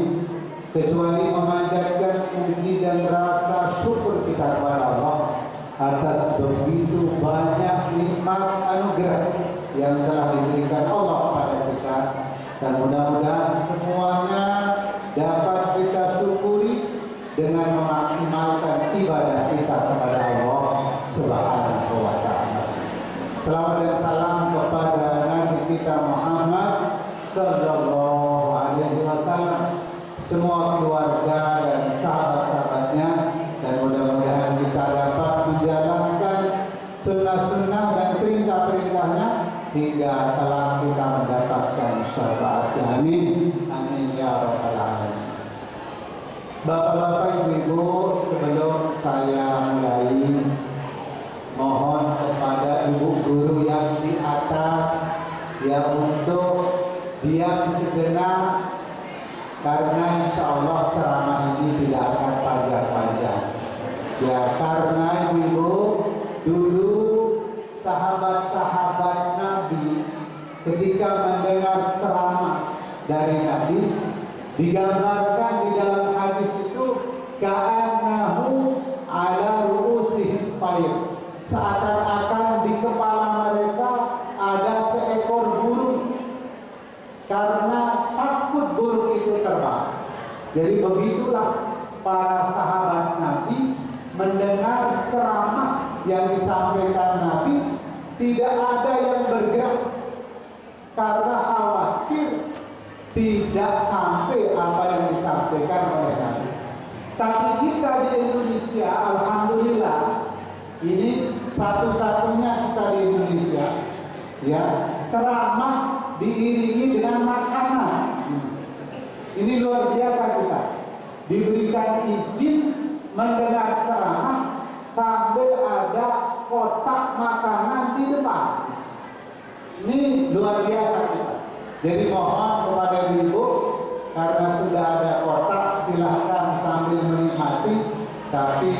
kecuali memanjatkan puji dan rasa syukur kita kepada Allah atas begitu banyak nikmat anugerah yang telah diberikan Allah kepada kita, dan mudah-mudahan semuanya dapat kita syukuri dengan memaksimalkan ibadah kita kepada Allah Subhanahu wa Ta'ala. Salawat dan salam kepada Nabi kita Muhammad sallallahu alaihi wasallam, semua keluarga dan sahabat-sahabatnya, dan mudah-mudahan kita dapat menjalankan sunnah-sunnah dan perintah-perintahnya hingga kelak kita mendapatkan syafaatnya. Amin. Amin ya rabbal alamin. Bapak-bapak, ibu-ibu, sebelum saya mulai, mohon kepada ibu guru yang di atas ya untuk diam sejenak, karena insya Allah ceramah ini tidak akan panjang-panjang. Ya, karena ibu dulu sahabat-sahabat Nabi ketika mendengar ceramah dari Nabi, digambarkan di dalam hadis itu ka'annahu ala ru'usihim tayr, seakan-akan di kepala mereka ada seekor burung karena takut burung itu terbang. Jadi begitulah para sahabat Nabi mendengar ceramah yang disampaikan Nabi, tidak ada yang bergerak karena khawatir tidak sampai apa yang disampaikan oleh Nabi. Tapi kita di Indonesia, alhamdulillah, ini satu-satunya kita di Indonesia, ya, ceramah diiringi dengan makanan. Ini luar biasa kita. Diberikan izin mendengar ceramah sambil ada kotak makanan di depan. Ini luar biasa kita. Jadi mohon kepada ibu, karena sudah ada kotak, silahkan sambil menikmati, tapi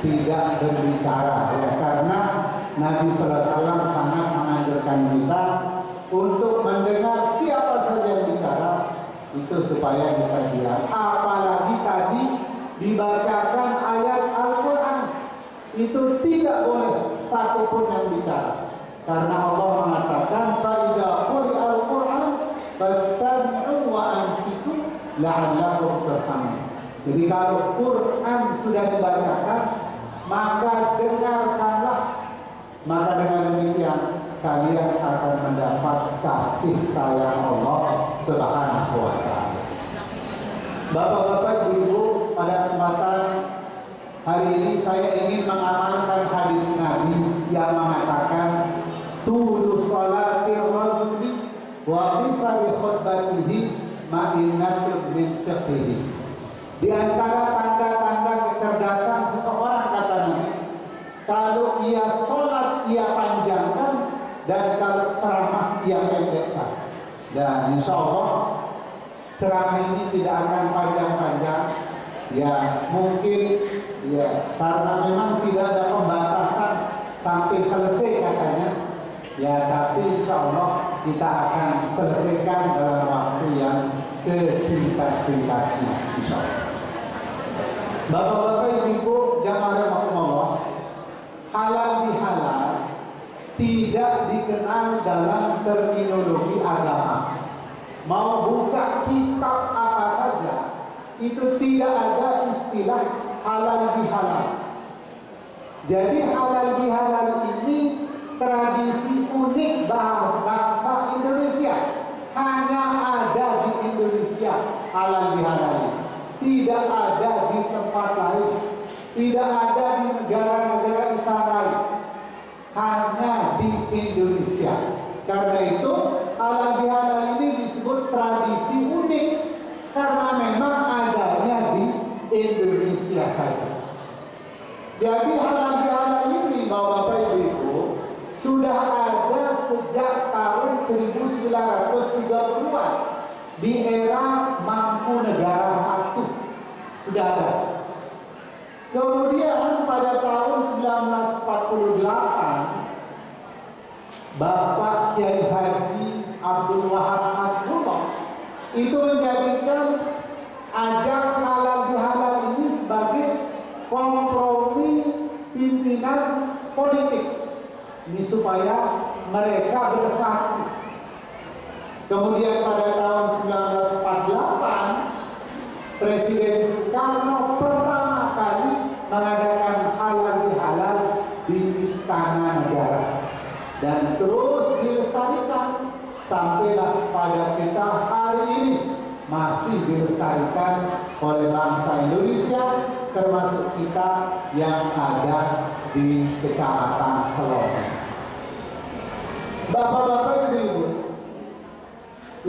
tidak berbicara, ya, karena Nabi SAW sangat menganjurkan kita untuk mendengar siapa saja yang bicara, itu supaya kita diam. Apalagi tadi dibacakan ayat Al-Quran, itu tidak boleh satupun yang bicara, karena Allah mengatakan فَإِذَا قُرِئَ الْقُرْآنُ فَاسْتَمِعُوا وَأَنصِتُوا لَعَلَّكُمْ تُرْحَمُونَ. Jadi kalau Quran sudah dibacakan, maka dengarkanlah, maka dengan demikian kalian akan mendapat kasih sayang Allah Subhanahu wa Ta'ala. Bapak-bapak, ibu-ibu, pada kesempatan hari ini saya ingin mengamalkan hadis Nabi yang mengatakan tulu salatir rajuli wa qisari khutbatihi ma'innatun min fiqhihi. Di antara tanda-tanda kecerdasan seseorang, kata Nabi, kalau ia sholat ia panjangkan, dan kalau ceramah ia pendekkan. Dan insya Allah ceramah ini tidak akan panjang-panjang. Ya mungkin ya karena memang tidak ada pembatasan sampai selesai katanya. Ya tapi insya Allah kita akan selesaikan dalam waktu yang sesingkat-singkatnya, insya Allah. Bapak-bapak, ibu, jamaah rahimakumullah, halal bihalal tidak dikenal dalam terminologi agama. Mau buka kitab apa saja, itu tidak ada istilah halal bihalal. Jadi halal bihalal ini tradisi unik bangsa Indonesia. Hanya ada di Indonesia halal bihalal. Tidak ada di tempat lain. tidak ada di negara-negara Islam lain, hanya di Indonesia. Karena itu halal ini disebut tradisi unik karena memang adanya di Indonesia saja. Jadi halal ini Bapak Ibu sudah ada sejak tahun 1930-an di era Mangkunegara I sudah ada. Kemudian pada tahun 1948 Bapak Kiai Haji Abdul Wahab Nasrullah itu menjadikan ajang halal bihalal ini sebagai kompromi pimpinan politik ini supaya mereka bersatu. Kemudian pada tahun 1948 Presiden Soekarno pertama kali mengadakan halal bihalal di Istana Negara dan terus dilestarikan sampailah pada kita hari ini masih dilestarikan oleh bangsa Indonesia, termasuk kita yang ada di Kecamatan Selatan. Bapak-bapak Ibu,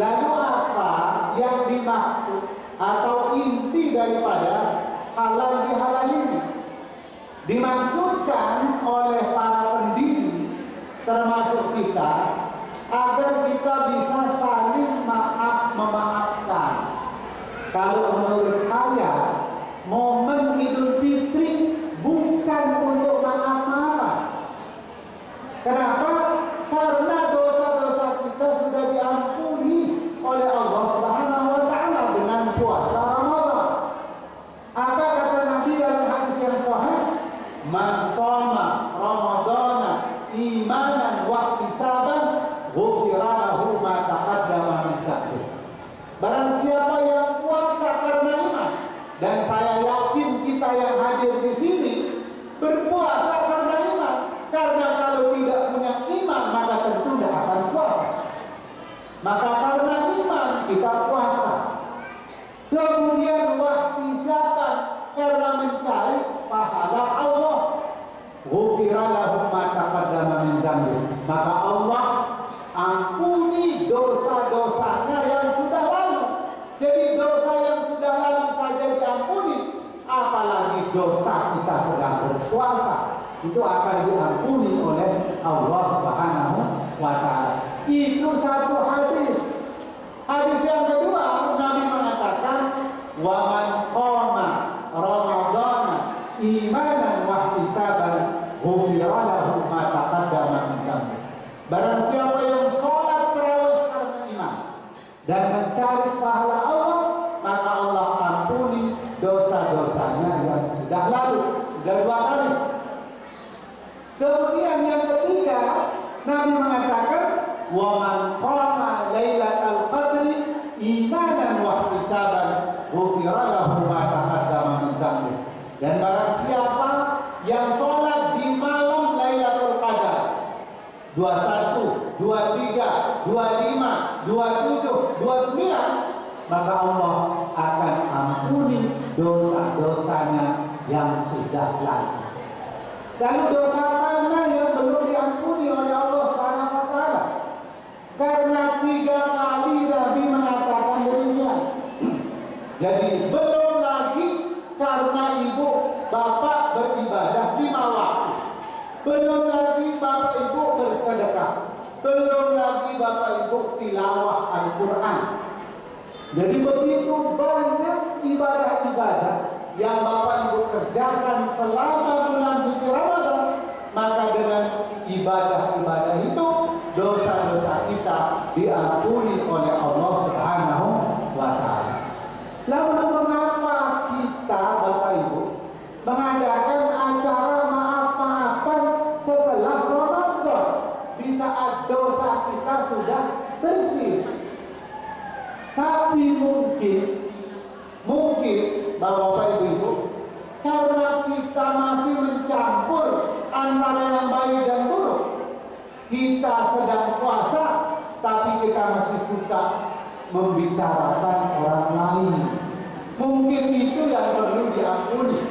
lalu apa yang dimaksud atau inti daripada halal bihalal ini? Dimaksudkan oleh para pendiri termasuk kita agar kita bisa saling maaf memaafkan. Kalau menurut saya momen Idul Fitri bukan untuk maaf-maafan. Kenapa? Karena dosa-dosa kita sudah diampuni oleh Allah Subhanahu wa taala dengan puasa Ramadan. Apa kata Nabi dalam hadis yang sahih? Man shoma Ramadana imanan wa ihtisaban ghufira lahu ma taqaddama min dhanbi. Barang siapa yang puasa karena iman, dan saya yakin kita yang hadir di sini berpuasa karena iman. Karena kalau tidak punya iman maka tentu tidak akan puasa. Maka karena iman kita puasa. Kemudian wahtisaban karena mencari pahala Allah. Ghufira lahu ma taqaddama min dhanbi. Maka Allah ampuni dosa-dosanya yang sudah lalu. Jadi dosa yang sudah lalu saja diampuni, apalagi dosa kita sedang berpuasa itu akan diampuni oleh Allah Subhanahu wa taala. Itu satu hadis. Hadis yang kedua Nabi mengatakan wa man qama ramadhana imanan wa ihtisaban ghufira lahu ma taqaddama min dhanbi. Barang siapa yang sholat tarawih karena iman dan mencari pahala Allah, maka Allah ampuni dosa-dosanya yang sudah lalu. Sudah 2 kali. Kemudian yang ketiga Nabi mengatakan wa man qama lailatal qadri imanan wa ihtisaban ghufira lahu ma taqaddama min dhanbi. Dan barang siapa yang sholat di malam Lailatul Qadar 21, 23, 25, 27, 29, maka Allah akan ampuni dosa-dosanya yang sudah lalu. Lalu dosa mana yang belum diampuni oleh Allah Subhanahu wa taala? Karena 3 kali Nabi mengatakan demikian. Jadi belum lagi karena ibu bapak beribadah 5 waktu. Belum lagi bapak ibu bersedekah. Belum lagi bapak ibu tilawah Al-Quran. Jadi begitu banyak ibadah-ibadah yang bapak ibu kerjakan selama bulan suci Ramadan, maka dengan ibadah-ibadah itu dosa-dosa kita diampuni oleh Allah Subhanahu wa taala. Lalu mengapa kita bapak ibu mengadakan acara maaf-maafan setelah Ramadan di saat dosa kita sudah bersih? Tapi mungkin Bapak Ibu, karena kita masih mencampur antara yang baik dan buruk. Kita sedang puasa, tapi kita masih suka membicarakan orang lain. Mungkin itu yang perlu diampuni.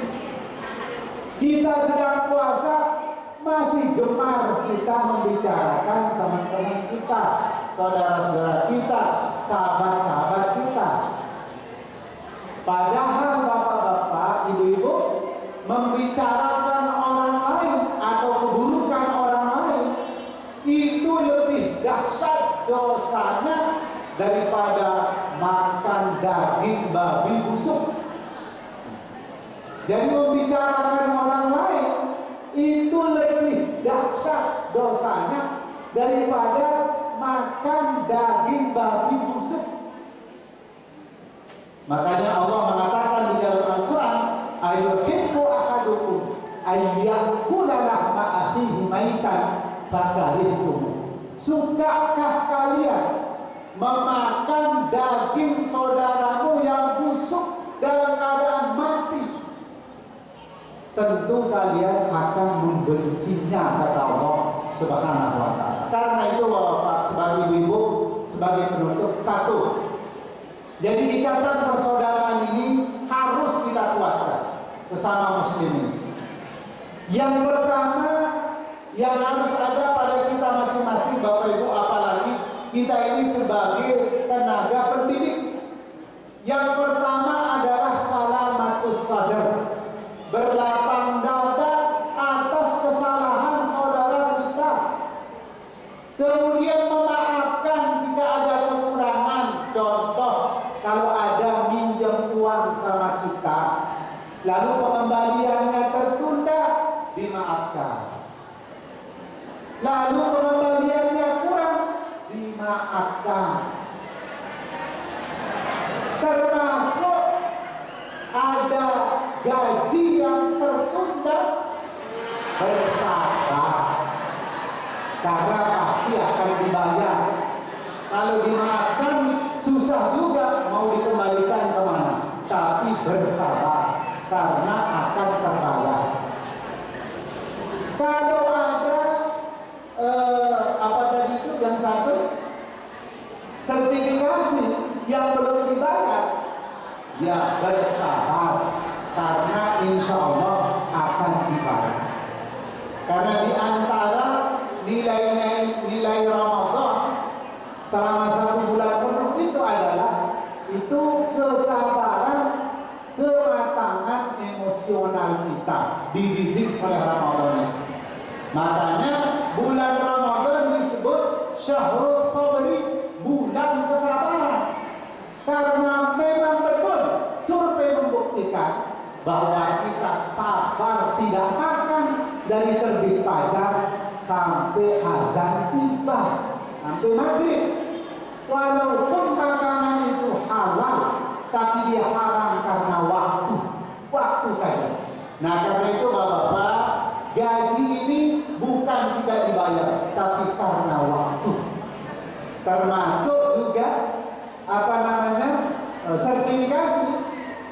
Kita sedang puasa, masih gemar kita membicarakan teman-teman kita, saudara-saudara kita, sahabat-sahabat kita. Padahal bapak-bapak, ibu-ibu, membicarakan orang lain atau keburukan orang lain itu lebih dahsyat dosanya daripada makan daging babi busuk. Jadi membicarakan orang lain itu lebih dahsyat dosanya daripada makan daging babi busuk. Makanya Allah mengatakan di dalam Al-Quran, ayyuhibbu ahadukum ayyakula lahma akhihi maitan fakarihtum. Sukakah kalian memakan daging saudaramu yang busuk dalam keadaan mati? Tentu kalian akan membencinya, kata Allah Subhanahu wa ta'ala. Karena itu Bapak sebagai ibu, sebagai penutup, satu, jadi ikatan persaudaraan ini harus kita kuatkan sesama muslimin. Yang pertama yang harus ada pada kita masing-masing Bapak Ibu, apalagi kita ini sebagai tenaga pendidik. Yang pertama adalah salamatus sadar, berlapang dada atas kesalahan saudara kita. Kemudian memaafkan jika ada kekurangan. Contoh, kalau ada minjem uang sama kita, lalu pengembaliannya tertunda, dimaafkan. Lalu pengembaliannya kurang, dimaafkan. Termasuk ada gaji yang tertunda, bersabar, karena pasti akan dibayar. Kalau dimaafkan susah juga mau dikembalikan kemana, tapi bersabar karena akan terbayar. Kalau ada apa tadi itu yang satu, sertifikasi yang belum dibayar, ya bersabar karena insya Allah akan dibayar. Karena di antara nilai Ramadan selama 1 bulan penuh itu adalah kesabaran, kematangan emosional kita dididik oleh Ramadan. Makanya bulan Ramadan disebut Syahrul Sabri, bulan kesabaran. Karena memang betul survei membuktikan bahwa kita sabar tidak makan dari terbit fajar sampai azan tiba, sampai maghrib. Walaupun makanan itu halal, tapi dia haram karena waktu saja. Nah, karena itu Bapak-bapak, gaji ini bukan tidak dibayar, tapi karena waktu. Termasuk juga sertifikasi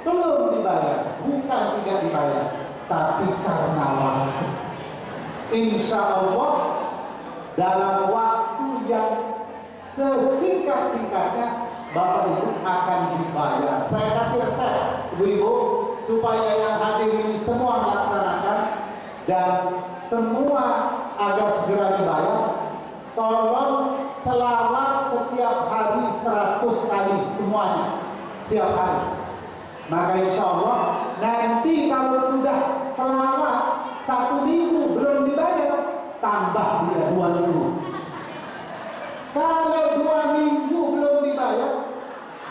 belum dibayar, bukan tidak dibayar, tapi karena waktu. Insya Allah dalam waktu yang sesingkat-singkatnya Bapak Ibu akan dibayar. Saya kasih resep Ibu-ibu supaya yang hadir ini semua melaksanakan dan semua agar segera dibayar. Tolong selawat setiap hari 100 kali semuanya, setiap hari. Maka insya Allah nanti kalau sudah selawat 1 minggu belum dibayar, tambah dia 2 minggu. Kalau 2 minggu belum dibayar,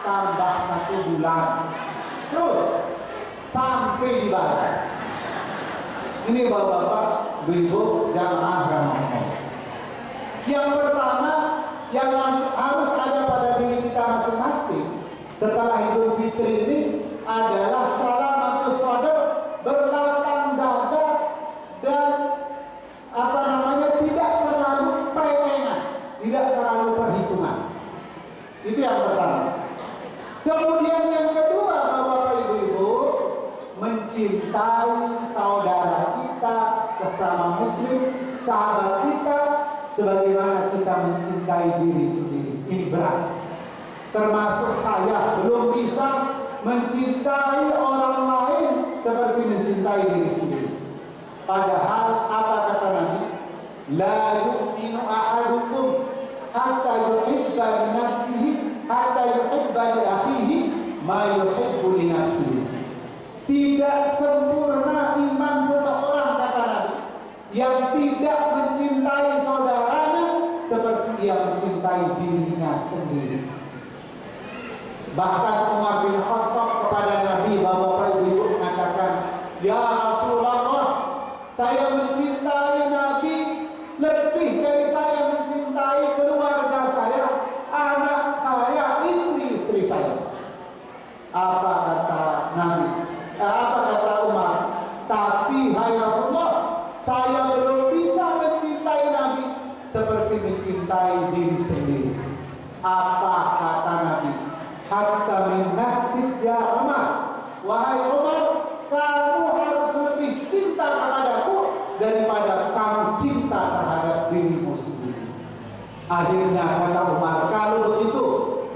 tambah 1 bulan. Terus sampai dibayar. Ini Bapak-bapak, Ibu, jamaah Ramadan. Yang pertama yang harus ada pada diri kita masing-masing setelah Idul Fitri ini adalah salamatus sadar, berlapang dada dan tidak terlalu pengengan, tidak terlalu perhitungan. Itu yang pertama. Kemudian yang kedua, Bapak Ibu-ibu, mencintai saudara kita, sesama muslim, sahabat kita, sebagaimana kita mencintai diri sendiri. Ini berat. Termasuk saya belum bisa mencintai orang lain seperti mencintai diri sendiri. Padahal apa kata Nabi? La yu'minu ahadukum hatta yuhibba li nafsihi hatta yuhibba li akhihi ma yuhibbu li nafsihi. Tidak sempurna iman seseorang, kata Nabi, yang tidak mencintai saudaranya seperti ia mencintai dirinya sendiri. Bahkan Umar bin Khattab kepada Nabi, Bapak Ibu mengatakan, ya Rasulullah, saya mencintai Nabi lebih dari saya mencintai keluarga saya, anak saya, istri saya. Apa kata Nabi? Apa kata Umar? Tapi hai Rasulullah, saya belum bisa mencintai Nabi seperti mencintai diri sendiri. Apa kata Nabi? Hatta min nafsik ya Umar. Wahai Umar, kamu harus lebih cinta kepadaku daripada kamu cinta terhadap dirimu sendiri. Akhirnya kata Umar, kalau begitu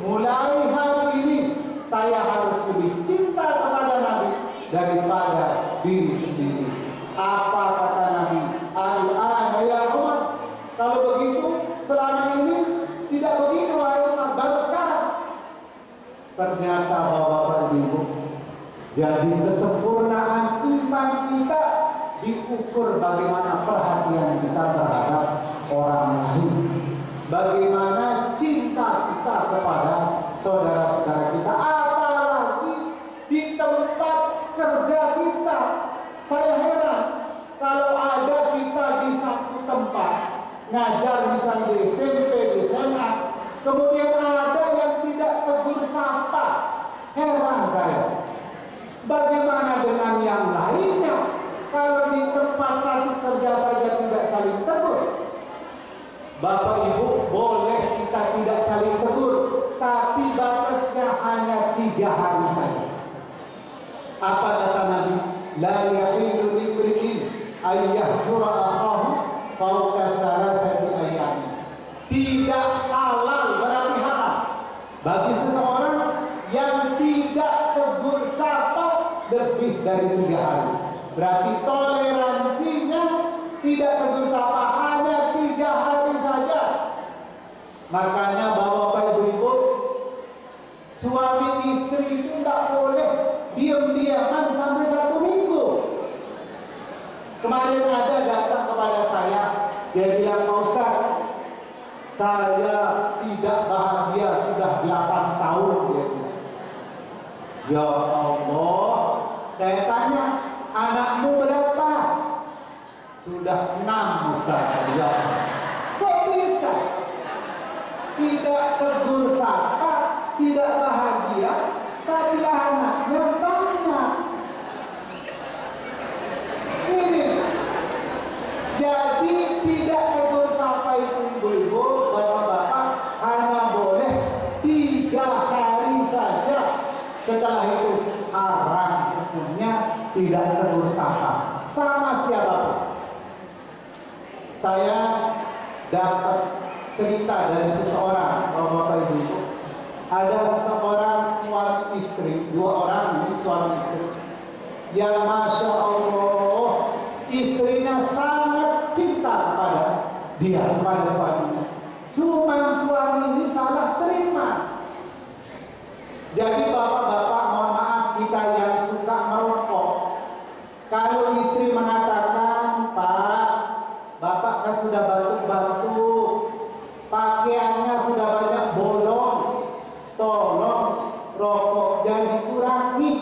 mulai hari ini saya harus lebih cinta kepada Nabi daripada diri sendiri. Apa kata Nabi? Al-ana ya Umar. Kalau begitu selama ini tidak begitu wahai Umar, baru sekarang. Ternyata Bapak Ibu, jadi kesempurnaan iman kita diukur bagaimana perhatian kita terhadap orang lain, bagaimana cinta kita kepada saudara-saudara kita, apalagi di tempat kerja kita. Saya heran kalau ada kita di satu tempat ngajar, misalnya di SMP, di SMA, kemudian ada yang tidak tegur sapa. Heran saya, bagaimana dengan yang lainnya? Kalau di tempat satu kerja saja tidak saling tegur. Bapak Ibu, boleh kita tidak saling tegur, tapi batasnya hanya 3 hari saja. Apa kata Nabi? La yahillu limri'in ayyahjura akhahu fawqa thalathati ayyam. Tidak halal, berarti haram bagi seseorang yang tidak tegur sapa lebih dari 3 hari. Berarti toleransinya tidak tegur sapa hanya 3 hari saja. Makanya Bapak Ibu, suami istri itu tidak boleh diam-diaman sampai 1 minggu. Kemarin ada datang kepada saya, dia bilang, Pak Ustaz, saya tidak bahagia sudah 8 tahun. Dia bilang. Ya Allah, saya tanya, anakmu berapa? Sudah 6 Ustaz. Ya, kok bisa? Tidak tegur sapa, tidak bahagia, tapi anaknya banyak. Ini jadi tidak tegur sapa itu ibu-ibu, bapak-bapak, hanya boleh 3 hari saja. Setelah itu haram hukumnya tidak tegur sapa sama siapapun. Saya dapat cerita dari seseorang, bapak ibu, ada seorang suami istri, 2 orang ini suami istri, yang masya Allah istrinya sangat cinta kepada dia, kepada suaminya. Cuma suami ini salah terima. Jadi bapak-bapak, mohon maaf, kita yang suka merokok, kalau istri mengatakan, Pak, bapak kan sudah batuk-batuk, pakaiannya sudah banyak bolong, tolong rokoknya dikurangi.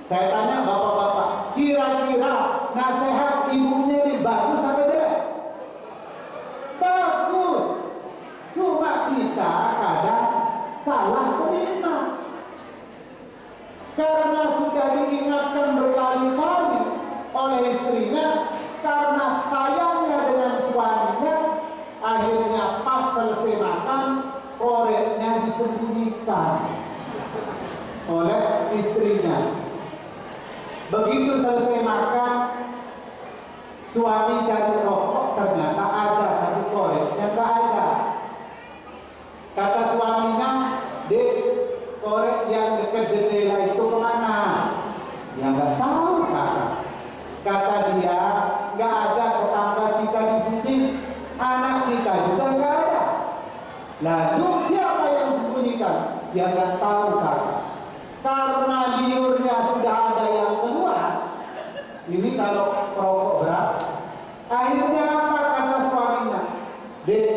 Saya tanya bapak-bapak, kira-kira nasihat ibunya ini bagus apa tidak? Bagus. Cuma kita kadang salah terima. Karena sudah diingatkan berkali-kali oleh istrinya, karena sayangnya dengan suaminya, akhirnya pas selesai makan, koreknya disembunyikan oleh istrinya. Begitu selesai makan, suami cari rokok, ternyata ada, tapi koreknya nggak ada. Kata suaminya, Dek, korek yang dekat jendela itu kemana? Ya nggak tahu, kakak. Kata dia, nggak dia nggak tahu kan. Karena liurnya sudah ada yang keluar. Ini kalau perokok berat. Akhirnya apa kata suaminya? Dek,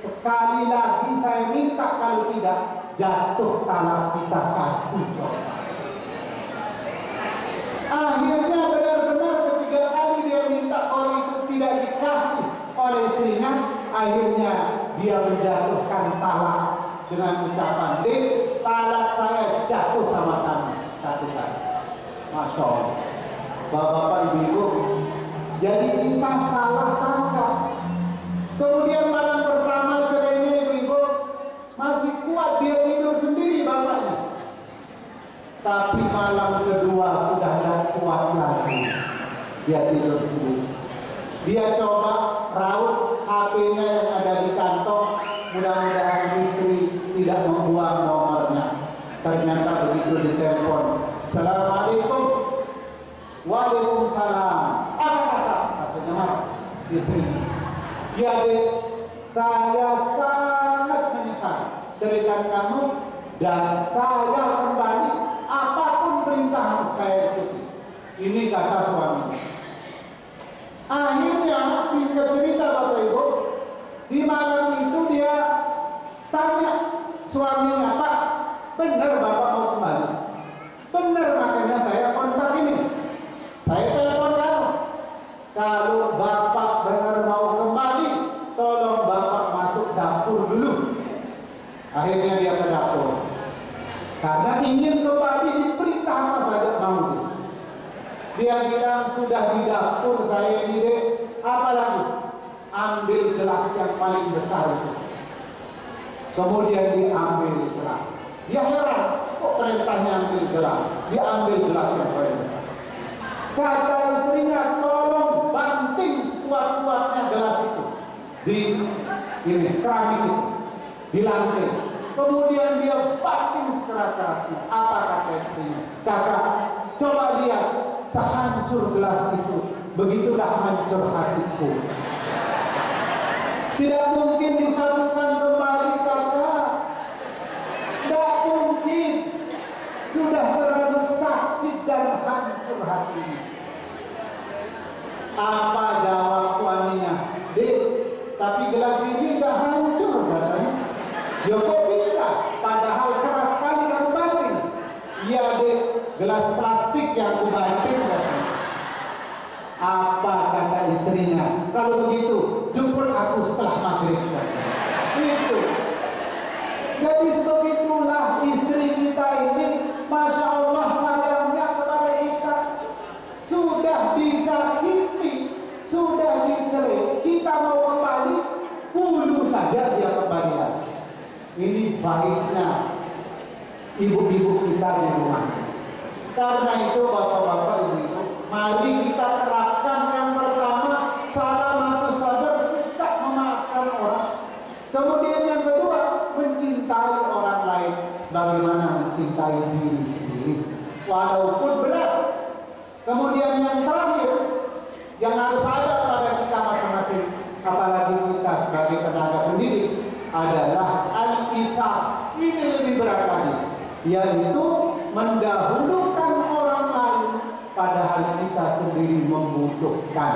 sekali lagi saya minta, kalau tidak jatuh talak kita satu. Akhirnya benar-benar ketiga kali dia minta orang itu tidak dikasih oleh istrinya. Akhirnya dia menjatuhkan talak dengan ucapan, Dek, talak saya jatuh sama kamu satu kali. Masya Allah. Bapak-bapak, ibu-ibu, jadi kita salah tangkap. Kemudian malam pertama cerainya ibu-ibu masih kuat, dia tidur sendiri bapaknya. Tapi malam kedua sudah tidak kuat lagi, dia tidur sendiri. Dia coba raut HP-nya yang ada di kantong, mudah-mudahan istri tidak membuang nomornya. Ternyata begitu ditelepon, Assalamualaikum. Waalaikumsalam. Apa kata? Katanya mana? Istri. Ya Dek, saya sangat menyesal cerita kamu dan saya kembali apapun perintahmu saya ikuti. Ini kata suami. Akhirnya singkat cerita Bapak Ibu, di malam itu dia tanya suaminya, Pak, benar Bapak mau kembali? Benar, makanya saya kontak ini. Saya telepon kamu. Kalau Bapak benar mau kembali, tolong Bapak masuk dapur dulu. Akhirnya dia ke dapur. Karena ingin kembali diperintah apa saja mau. Dia bilang sudah di dapur saya ini Dek, apa lagi? Ambil gelas yang paling besar itu. Kemudian diambil gelas. Dia heran, kok perintahnya ambil gelas? Dia ambil gelas yang paling besar. Kata istrinya, tolong banting sekuat-kuatnya gelas itu di ini keramik itu, di lantai. Kemudian dia banting secara keras. Apa kata istrinya? Kakak, coba lihat sehancur gelas itu. Begitulah hancur hatiku. Tidak mungkin disatukan kembali kakak. Tidak mungkin. Sudah terlalu sakit dan hancur hatinya. Apa jawab suaminya? Dek, tapi gelas ini tidak hancur katanya. Ya kok bisa? Padahal keras sekali kamu banting. Iya Dek, gelas plastik yang aku banting katanya. Apa kata istrinya? Kalau begitu, jemput aku setelah maghrib katanya. Itu. Jadi sebegitulah istri kita ini, Masya Allah sayangnya kepada kita. Sudah disakiti, sudah dicerai, kita mau kembali, hulu saja dia kembali lagi. Ini baiknya ibu-ibu kita di rumah. Karena itu bapak-bapak, ibu-ibu, mari kita terapkan yang pertama, salamatu sadar, suka memaafkan orang. Kemudian yang kedua, mencintai orang lain sebagaimana mencintai diri sendiri, walaupun berat. Kemudian yang terakhir, yang harus ada pada kita masing-masing, apalagi kita sebagai tenaga pendidik, adalah al-ikhlas. Ini lebih berat lagi, yaitu mendahulukan orang lain padahal kita sendiri membutuhkan.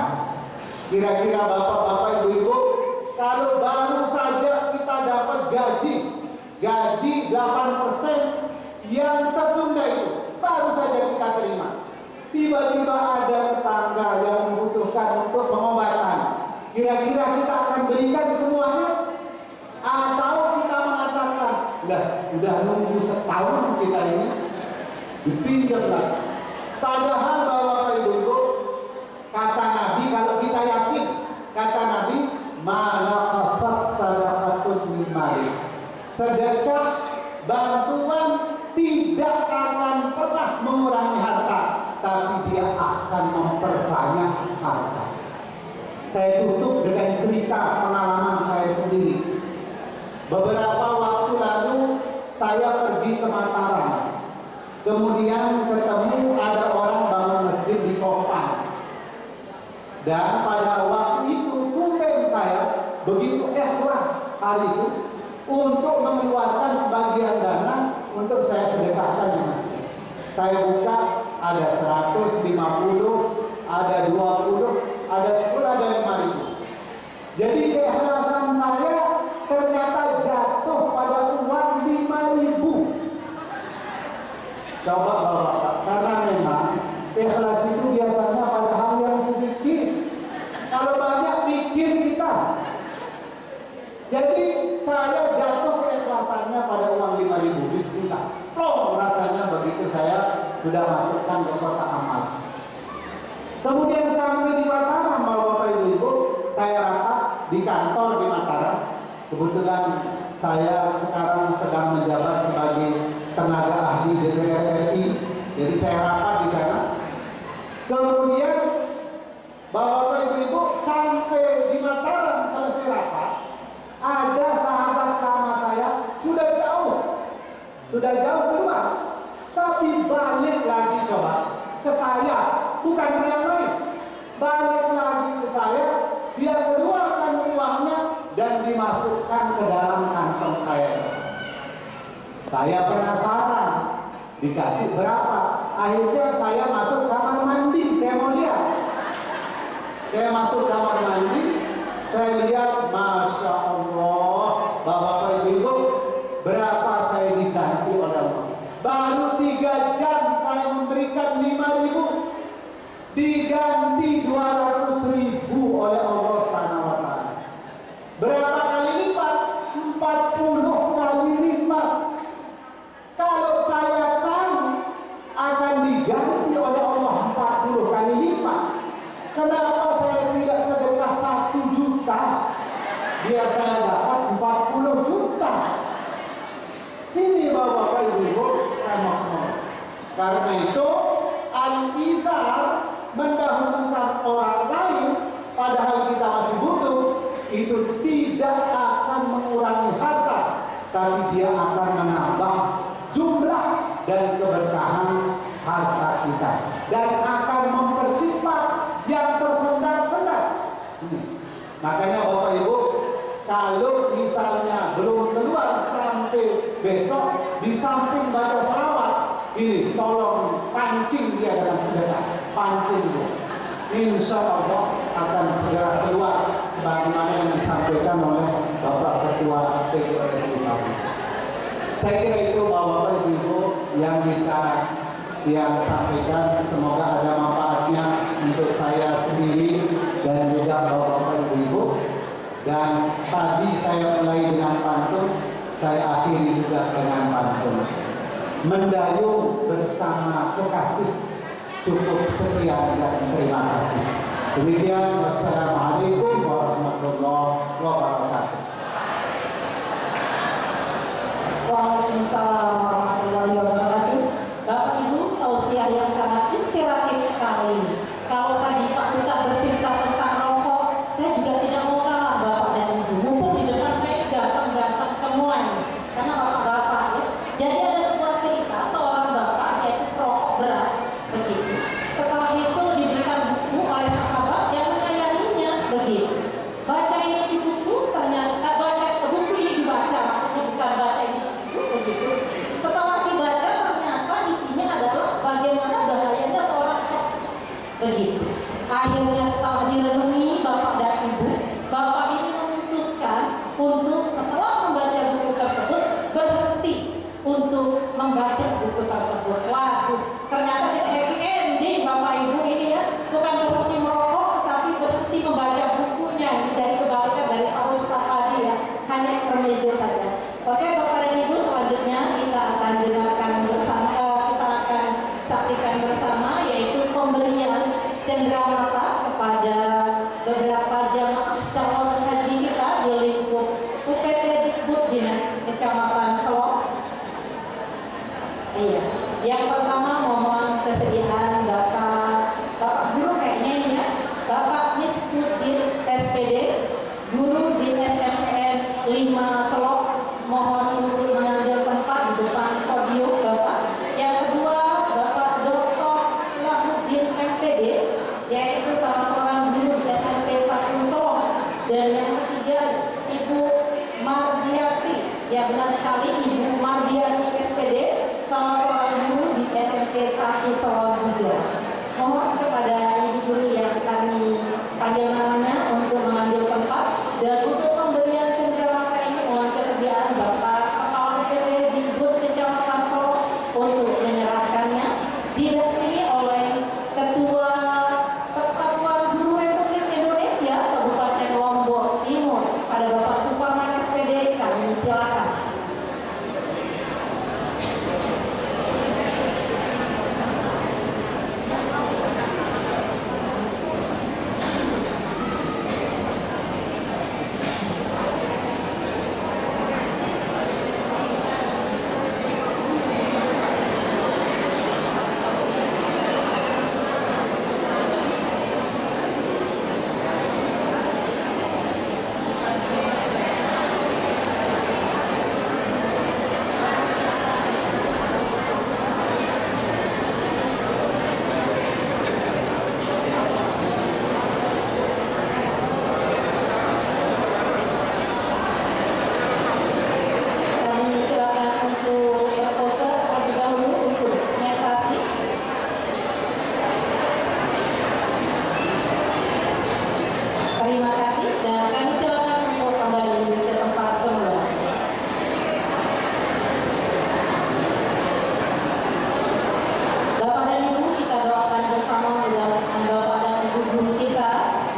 Kira-kira bapak-bapak, ibu-ibu, kalau baru saja kita dapat gaji 8% yang tertunda itu, baru saja kita terima. Tiba-tiba ada tetangga yang membutuhkan untuk pengobatan. Kira-kira kita akan berikan semuanya? Atau kita mengatakan, udah nunggu setahun kita ini, dipinjam lagi. Padahal bapak ibu-ibu, kata Nabi, kalau kita yakin, kata Nabi, malaqasat sadaqatun min mali. Sedekah, bantuan tidak akan pernah mengurangi harta, tapi dia akan memperbanyak harta. Saya tutup dengan cerita pengalaman saya sendiri. Beberapa waktu lalu saya pergi ke Mataram. Kemudian ketemu ada orang bangun masjid di Kopang. Dan pada waktu itu tumben saya begitu ikhlas hari itu untuk mengeluarkan sebagian dana Saya buka ada 150, ada 20, ada 10, ada 5.000. Jadi keikhlasan saya ternyata jatuh pada uang 5.000. Coba Bapak, karena memang ikhlas itu biasanya pada hal yang sedikit. Kalau banyak mikir kita. Jadi saya jatuh keikhlasannya pada uang 5.000. Bismillah. Plong rasanya begitu saya sudah masukkan ke kotak amal. Kemudian sampai di Mataram, Bapak Ibu, saya rapat di kantor di Mataram. Kebetulan saya sekarang sedang menjabat sebagai tenaga ahli DPR RI. Jadi saya rapat di sana. Kemudian Bapak Ibu sampai di Mataram selesai rapat, ada sahabat lama saya sudah jauh keluar, tapi balik lagi coba ke saya, bukan ke yang lain, balik lagi ke saya, dia keluarkan uangnya dan dimasukkan ke dalam kantong saya. Saya penasaran, dikasih berapa? Akhirnya saya masuk kamar mandi, saya mau lihat. Saya masuk kamar mandi, saya lihat, Masya Allah, Bapak Ibu, berapa saya diganti oleh Allah. Baru 3 jam saya memberikan 5.000, diganti 200.000 oleh Allah SWT. Berapa kali lipat? 40 kali lipat. Kalau saya tahu akan diganti oleh Allah 40 kali lipat, kenapa saya tidak sedekah 1 juta? Biar saya dapat 40 juta. Ini Bapak Ibu, karena itu al-ithar, mendahulukan orang lain padahal kita masih butuh, itu tidak akan mengurangi harta, tapi dia akan menambah jumlah dan keberkahan harta kita, dan akan mempercepat yang tersendat-sendat. Makanya Bapak Ibu, kalau misalnya belum keluar sampai besok, di samping baca selawat, ini tolong pancing dia dengan sedekah, pancing dia. Insya Allah akan segera keluar sebagaimana yang disampaikan oleh Bapak Ketua PGRI kami. Saya kira itu Bapak Ibu yang bisa yang sampaikan, semoga ada manfaatnya untuk saya sendiri dan juga Bapak Ibu. Dan tadi saya mulai dengan pantun, saya akhiri juga dengan pantun. Mendayung bersama kekasih, cukup sekian dan terima kasih. Demikian, wassalamualaikum warahmatullahi wabarakatuh. Waalaikumsalam warahmatullahi wabarakatuh. Bapak Ibu, tausiah yang sangat inspiratif sekali. Kalau tadi Pak Ustadz bercerita tentang rokok, saya juga tidak mau kalah Bapak dan Ibu. Mumpung di depan saya ganteng-ganteng semua ini, karena bapak-bapak ya. Jadi ada sebuah cerita seorang bapak yaitu perokok berat begitu. Setelah itu diberikan buku oleh sahabat yang menyayanginya begitu. Baca ini di buku, ternyata baca buku ini dibaca, maksudnya bukan baca ini begitu. Setelah dibaca ternyata isinya adalah bagaimana bahayanya seorang perokok begitu. Akhirnya setelah direnungi Bapak dan Ibu, Bapak ini memutuskan untuk setelah membaca buku tersebut berhenti untuk membaca buku tersebut. Waduh, ternyata happy ending Bapak Ibu ini ya, bukan berhenti merokok tetapi berhenti membaca bukunya. Ini dari kebalikan dari Pak Ustadz tadi ya, hanya intermezzo saja. Oke Bapak dan Ibu, selanjutnya kita akan dengarkan bersama, kita akan saksikan bersama yaitu pemberian cenderamata kepada beberapa jamaah calon haji kita di lingkup UPT Dikbud di Kecamatan Kelok. Iya, yang pertama mohon kesediaan Bapak Guru kayaknya ini ya, Bapak Mismudin SPD, Guru di SMPN 5 Selok, mohon untuk mengambil tempat di depan podium Bapak. Yang kedua Bapak Dr. Wahyudin MPD, yaitu salah seorang guru di SMP 1 Selok. Dan yang ketiga Ibu Mardiati, ya benar sekali Ibu Mardiati SPD, salah seorang guru di untuk menyerahkannya, didampingi oleh Ketua Persatuan Guru Republik Indonesia Kabupaten Lombok Timur, pada Bapak Suparman SPD. Kami silakan. Terima kasih, dan kami silakan untuk kembali ke tempat semula. Bapak dan Ibu, kita doakan bersama mudah-mudahan Bapak dan Ibu guru kita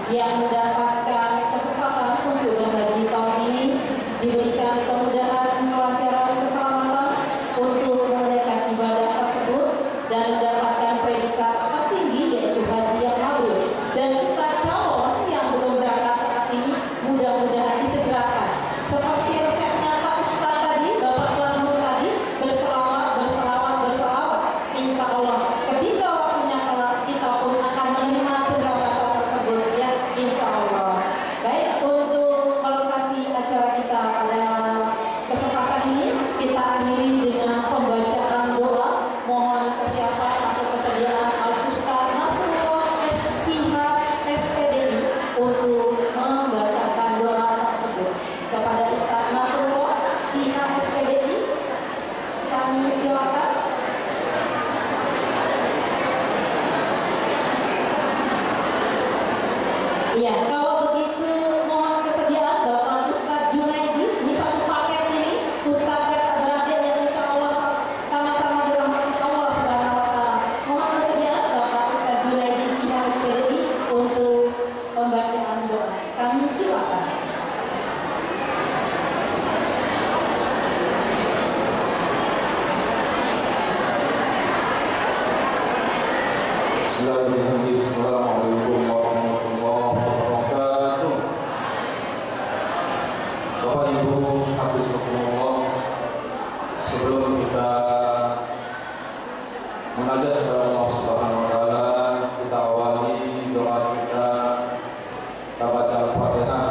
yang mendapatkan kesempatan untuk berhaji tahun ini diberikan kemudahan, kelancaran, keselamatan untuk menunaikan ibadah tersebut dan mendapatkan predikat tertinggi yaitu haji yang mabrur. Dan kita calon yang belum berangkat saat ini mudah-mudahan disegerakan. Seperti resepnya Pak Ustaz tadi, Bapak Tuan Guru tadi, berselawat, berselawat, berselawat. Insya Allah ketika waktunya kelak kita pun akan menerima penjabatan tersebut ya, insya Allah. Baik, untuk melengkapi acara kita pada kesempatan ini, kita akhiri dengan pembacaan doa. Mohon kesiapan atau kesediaan Al-Ustaz Nasrullah pihak SPDI untuk membacakan doa tersebut. Kepada Ustaz Nasrullah pihak SPDI, kami silakan. Iya, kalau begitu mohon kesediaan Bapak Ustaz Junaidi, ini satu paket ini Ustaz beradik yang insya Allah sama-sama dirahmati Allah Subhanahu wa Ta'ala. Mohon kesediaan Bapak Ustaz Junaidi pihak SPDI untuk pembacaan doa. Kami silakan. Bismillahirrahmanirrahim. Assalamualaikum warahmatullahi wabarakatuh. Bapak Ibu Hafizakumullah, sebelum kita menajat kepada Allah Subhanahu wa Ta'ala, kita awali doa kita. Kita baca Al-Fatihah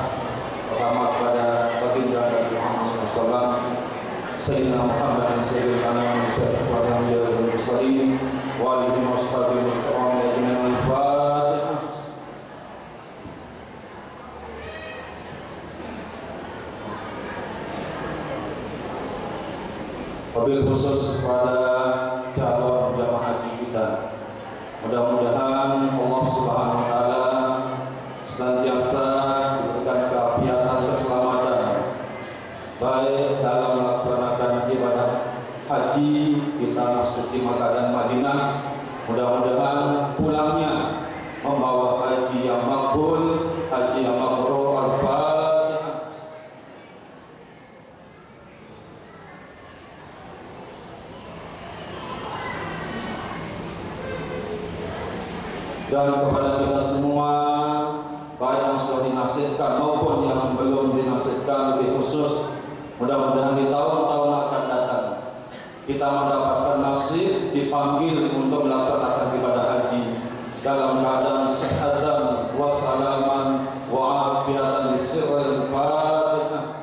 pertama kepada baginda Nabi Muhammad SAW, Sayyidina Muhammad yang sayyidina manusia kepada yang dia bermuslim wa alihi washabihi wa ta'ala dengan Al-Fatihah. Wabil khusus kepada calon jamaah haji kita, mudah-mudahan Allah Subhanahu wa Ta'ala senantiasa diberikan keafiatan, keselamatan baik dalam melaksanakan ibadah haji kita masuk di Makkah dan Madinah. Mudah-mudahan pulangnya membawa haji yang makbul, haji yang mabrur. Al-Fatihah. Dan kepada kita semua, baik yang sudah dinasibkan maupun yang belum dinasibkan, lebih khusus mudah-mudahan di tahun-tahun akan datang kita mendapatkan nasib dipanggil untuk melaksanakan ibadah haji dalam keadaan sehat dan wassalaman wa afiatan bisirril Fatihah.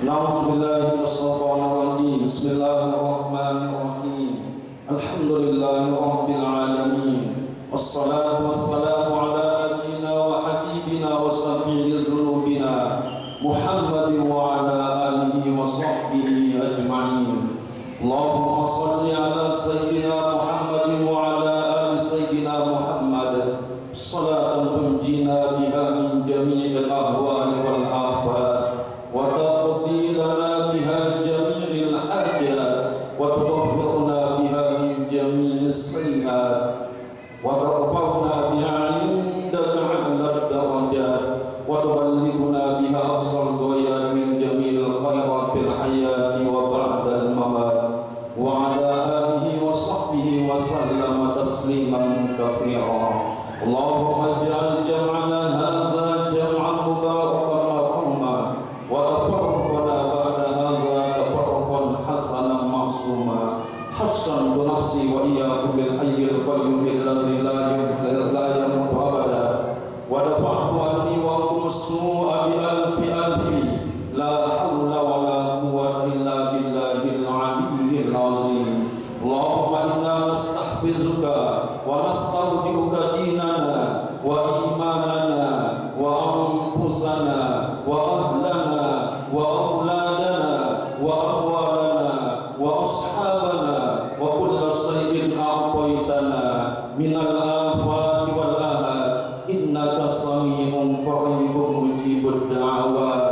Na'udzubillahi Bismillahirrahmanirrahim. Alhamdulillahirabbil alamin. Wassalatu wassalamu ala nabiyyina wa habibina wa syafi'i dzunubina Muhammadin wa ala alihi wa sahbihi ajma'in. Allahumma shalli ala sayyidina Muhammadin wa ala ali sayyidina Muhammad. Salatu تنجينا بها من جميع الأهوال والآفات وتقضي لنا بها جميع الحاجات وتطهرنا بها من جميع السيئات وترفعنا بها عندك أعلى الدرجات وتبلغنا بها أقصى الغايات من جميع الخيرات في الحياة وبعد الممات وعلى آله وصحبه وسلم تسليما كثيرا. اللهم اجعل جمعنا هذا جمعا مباركا مرحوما وتفرقنا بعد هذا تفرقا حسنا معصوما. حسنت نفسي وإياكم بالحي القيوم الذي لا يموت أبدا ودفعت عني وأنكم السوء بألف ألف لا حول ولا قوة إلا بالله العلي العظيم. اللهم إنا نستحفظك ونستودعك ديننا وإيماننا وأنفسنا وأهلنا وأولادنا وأموالنا وأصحابنا وكل شيء أعطيتنا من الآفات والآهات إنك سميع قريب مجيب الدعوات.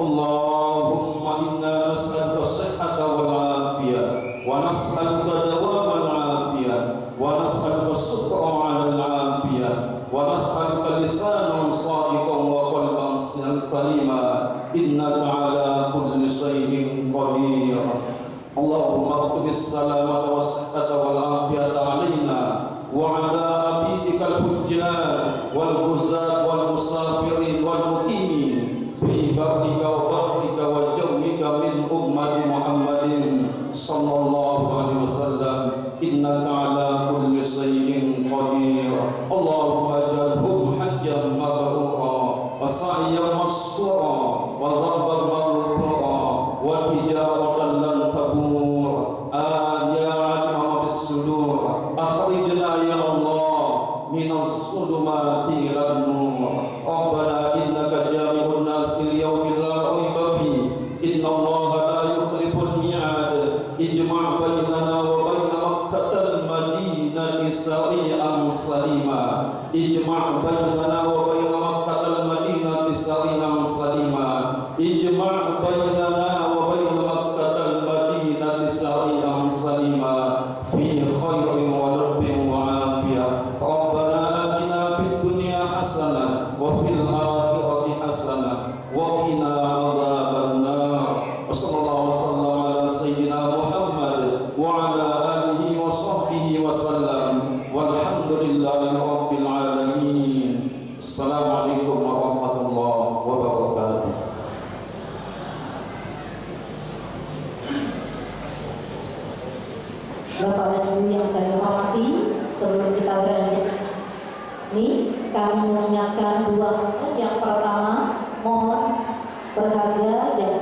اللهم إنا نسألك الصحة والعافية ونسألك دوام العافية ونسألك الشكر على العافية ونسألك لسانا صادقا وقلبا سليما إنك على كل شيء قدير. اللهم اكتب السلامة والصحة والعافية علينا وعلى عبيدك الحجاج والغزاة والمسافرين والمقيمين في برك وبحرك وجوك من أمة محمد صلى الله عليه وسلم إنك على كل شيء قدير. اللهم اجعلهم حجا مبرورا وسعيا مشكورا وذنبا مغفورا وتجارة لن تبور. يا عالم بالصدور أخرجنا يا الله من الظلمات إلى النور. ربنا إنك جامع الناس ليوم لا ريب فيه إن الله لا يخلف الميعاد. اجمع بيننا وبين مكة المدينة سريعا سليما. اجمع بيننا وبين مكة المدينة سريعا سليما. اجمع بيننا وبين مكة المدينة سريعا سليما في خير ورب وعافية. ربنا آتنا في الدنيا حسنة وفي الآخرة حسنة وقنا عذاب النار. وصلى الله وسلم على سيدنا محمد وعلى آله وصحبه وسلم والحمد لله رب العالمين. السلام عليكم ورحمة الله وبركاته. Bapak dan Ibu yang kami hormati, sebelum kita berlanjut ini kami mengingatkan dua hal. Yang pertama, mohon berharga dan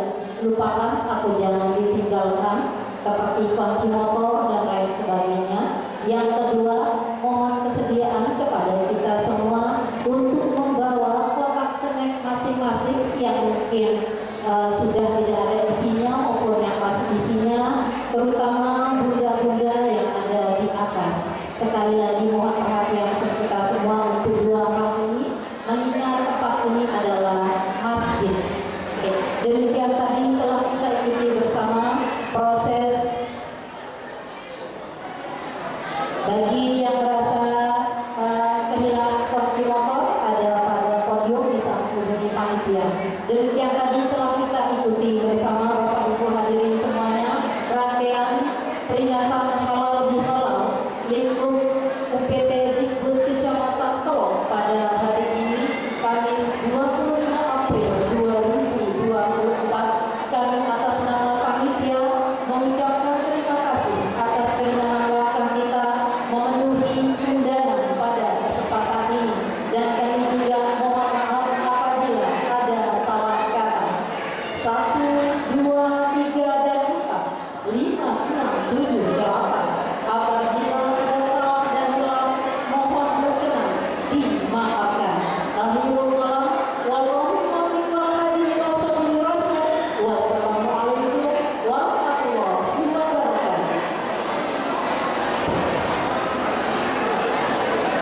lupakan atau jangan ditinggalkan seperti kunci motor dan lain sebagainya. Yang kedua, mohon kesediaan kepada kita semua untuk membawa kotak snack masing-masing yang mungkin sudah tidak ada isinya maupun yang masih isinya, terutama bunda-bunda yang ada di atas. Sekali lagi mohon perhatian kita semua untuk dua hal ini, mengingat tempat ini adalah masjid. Demikian tadi telah kita ikuti bersama proses. Bagi yang merasa kehilangan kunci motor, ada pada podium bisa menghubungi panitia. Demikian tadi telah kita ikuti bersama Bapak Ibu hadirin semuanya rangkaian peringatan halal bihalal lingkup UPT Dikbud Kecamatan Solok pada hari ini Kamis 25 April 2024. Kami atas nama panitia mengucapkan terima kasih atas kerendahan kita memenuhi undangan pada kesempatan ini, dan kami juga mohon maaf apabila ada salah kata. 1, 2, 3, dan 4, 5, 6, 7, 8. Apabila ada salah dan telah mohon berkenan dimaafkan. Akhirul